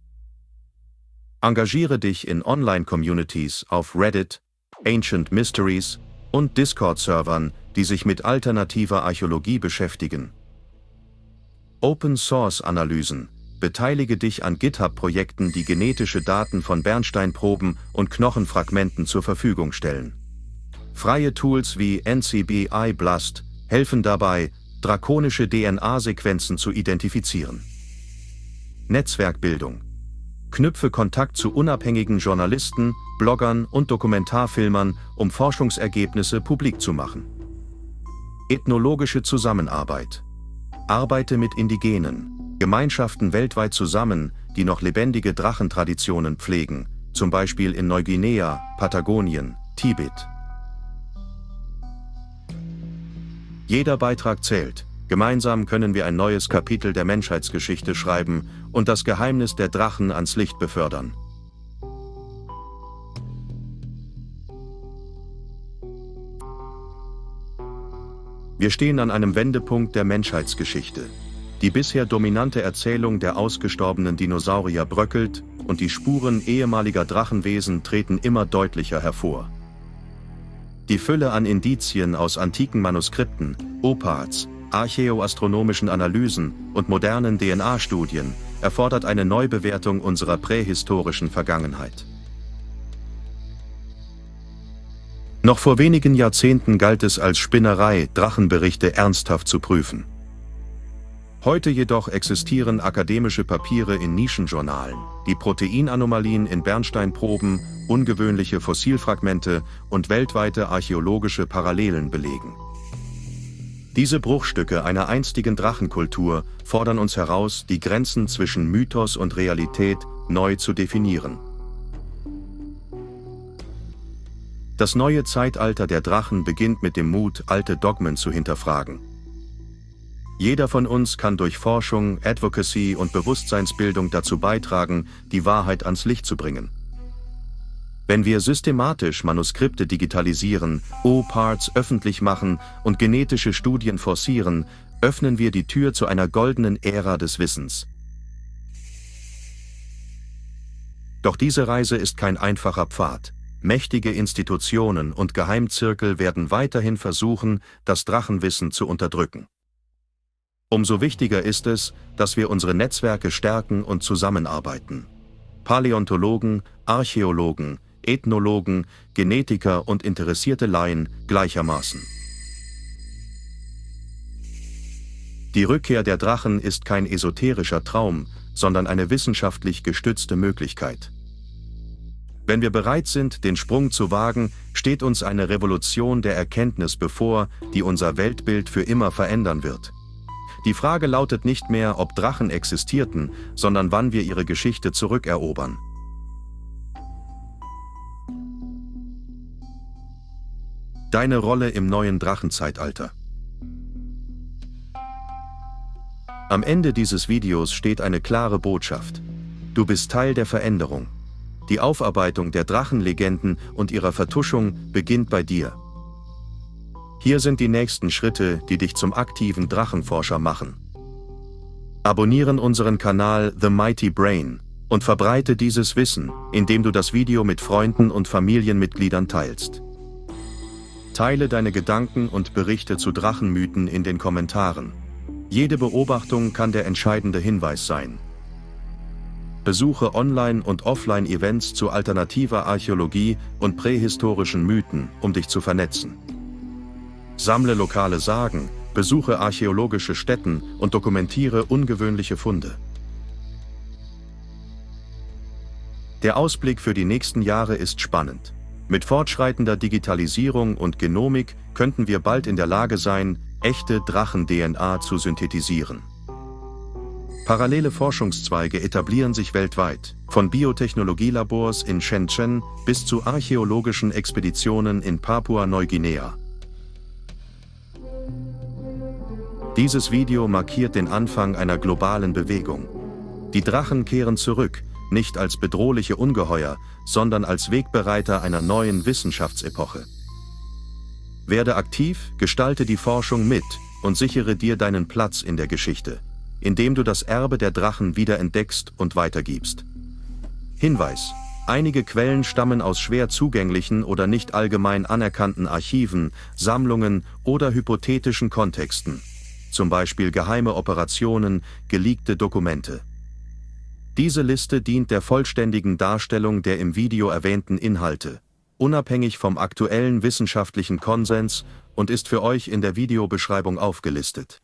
Engagiere dich in Online-Communities auf Reddit, Ancient Mysteries und Discord-Servern, die sich mit alternativer Archäologie beschäftigen. Open-Source-Analysen. Beteilige dich an GitHub-Projekten, die genetische Daten von Bernsteinproben und Knochenfragmenten zur Verfügung stellen. Freie Tools wie NCBI-BLAST helfen dabei, drakonische DNA-Sequenzen zu identifizieren. Netzwerkbildung. Knüpfe Kontakt zu unabhängigen Journalisten, Bloggern und Dokumentarfilmern, um Forschungsergebnisse publik zu machen. Ethnologische Zusammenarbeit. Arbeite mit Indigenen, Gemeinschaften weltweit zusammen, die noch lebendige Drachentraditionen pflegen, zum Beispiel in Neuguinea, Patagonien, Tibet. Jeder Beitrag zählt. Gemeinsam können wir ein neues Kapitel der Menschheitsgeschichte schreiben und das Geheimnis der Drachen ans Licht befördern. Wir stehen an einem Wendepunkt der Menschheitsgeschichte. Die bisher dominante Erzählung der ausgestorbenen Dinosaurier bröckelt und die Spuren ehemaliger Drachenwesen treten immer deutlicher hervor. Die Fülle an Indizien aus antiken Manuskripten, Opals, archäoastronomischen Analysen und modernen DNA-Studien erfordert eine Neubewertung unserer prähistorischen Vergangenheit. Noch vor wenigen Jahrzehnten galt es als Spinnerei, Drachenberichte ernsthaft zu prüfen. Heute jedoch existieren akademische Papiere in Nischenjournalen, die Proteinanomalien in Bernsteinproben, ungewöhnliche Fossilfragmente und weltweite archäologische Parallelen belegen. Diese Bruchstücke einer einstigen Drachenkultur fordern uns heraus, die Grenzen zwischen Mythos und Realität neu zu definieren. Das neue Zeitalter der Drachen beginnt mit dem Mut, alte Dogmen zu hinterfragen. Jeder von uns kann durch Forschung, Advocacy und Bewusstseinsbildung dazu beitragen, die Wahrheit ans Licht zu bringen. Wenn wir systematisch Manuskripte digitalisieren, OPARTs öffentlich machen und genetische Studien forcieren, öffnen wir die Tür zu einer goldenen Ära des Wissens. Doch diese Reise ist kein einfacher Pfad. Mächtige Institutionen und Geheimzirkel werden weiterhin versuchen, das Drachenwissen zu unterdrücken. Umso wichtiger ist es, dass wir unsere Netzwerke stärken und zusammenarbeiten. Paläontologen, Archäologen, Ethnologen, Genetiker und interessierte Laien gleichermaßen. Die Rückkehr der Drachen ist kein esoterischer Traum, sondern eine wissenschaftlich gestützte Möglichkeit. Wenn wir bereit sind, den Sprung zu wagen, steht uns eine Revolution der Erkenntnis bevor, die unser Weltbild für immer verändern wird. Die Frage lautet nicht mehr, ob Drachen existierten, sondern wann wir ihre Geschichte zurückerobern. Deine Rolle im neuen Drachenzeitalter. Am Ende dieses Videos steht eine klare Botschaft. Du bist Teil der Veränderung. Die Aufarbeitung der Drachenlegenden und ihrer Vertuschung beginnt bei dir. Hier sind die nächsten Schritte, die dich zum aktiven Drachenforscher machen. Abonnieren unseren Kanal The Mighty Brain und verbreite dieses Wissen, indem du das Video mit Freunden und Familienmitgliedern teilst. Teile deine Gedanken und Berichte zu Drachenmythen in den Kommentaren. Jede Beobachtung kann der entscheidende Hinweis sein. Besuche Online- und Offline-Events zu alternativer Archäologie und prähistorischen Mythen, um dich zu vernetzen. Sammle lokale Sagen, besuche archäologische Stätten und dokumentiere ungewöhnliche Funde. Der Ausblick für die nächsten Jahre ist spannend. Mit fortschreitender Digitalisierung und Genomik könnten wir bald in der Lage sein, echte Drachen-DNA zu synthetisieren. Parallele Forschungszweige etablieren sich weltweit, von Biotechnologielabors in Shenzhen bis zu archäologischen Expeditionen in Papua-Neuguinea. Dieses Video markiert den Anfang einer globalen Bewegung. Die Drachen kehren zurück, nicht als bedrohliche Ungeheuer, sondern als Wegbereiter einer neuen Wissenschaftsepoche. Werde aktiv, gestalte die Forschung mit und sichere dir deinen Platz in der Geschichte, indem du das Erbe der Drachen wiederentdeckst und weitergibst. Hinweis: Einige Quellen stammen aus schwer zugänglichen oder nicht allgemein anerkannten Archiven, Sammlungen oder hypothetischen Kontexten, zum Beispiel geheime Operationen, geleakte Dokumente. Diese Liste dient der vollständigen Darstellung der im Video erwähnten Inhalte, unabhängig vom aktuellen wissenschaftlichen Konsens, und ist für euch in der Videobeschreibung aufgelistet.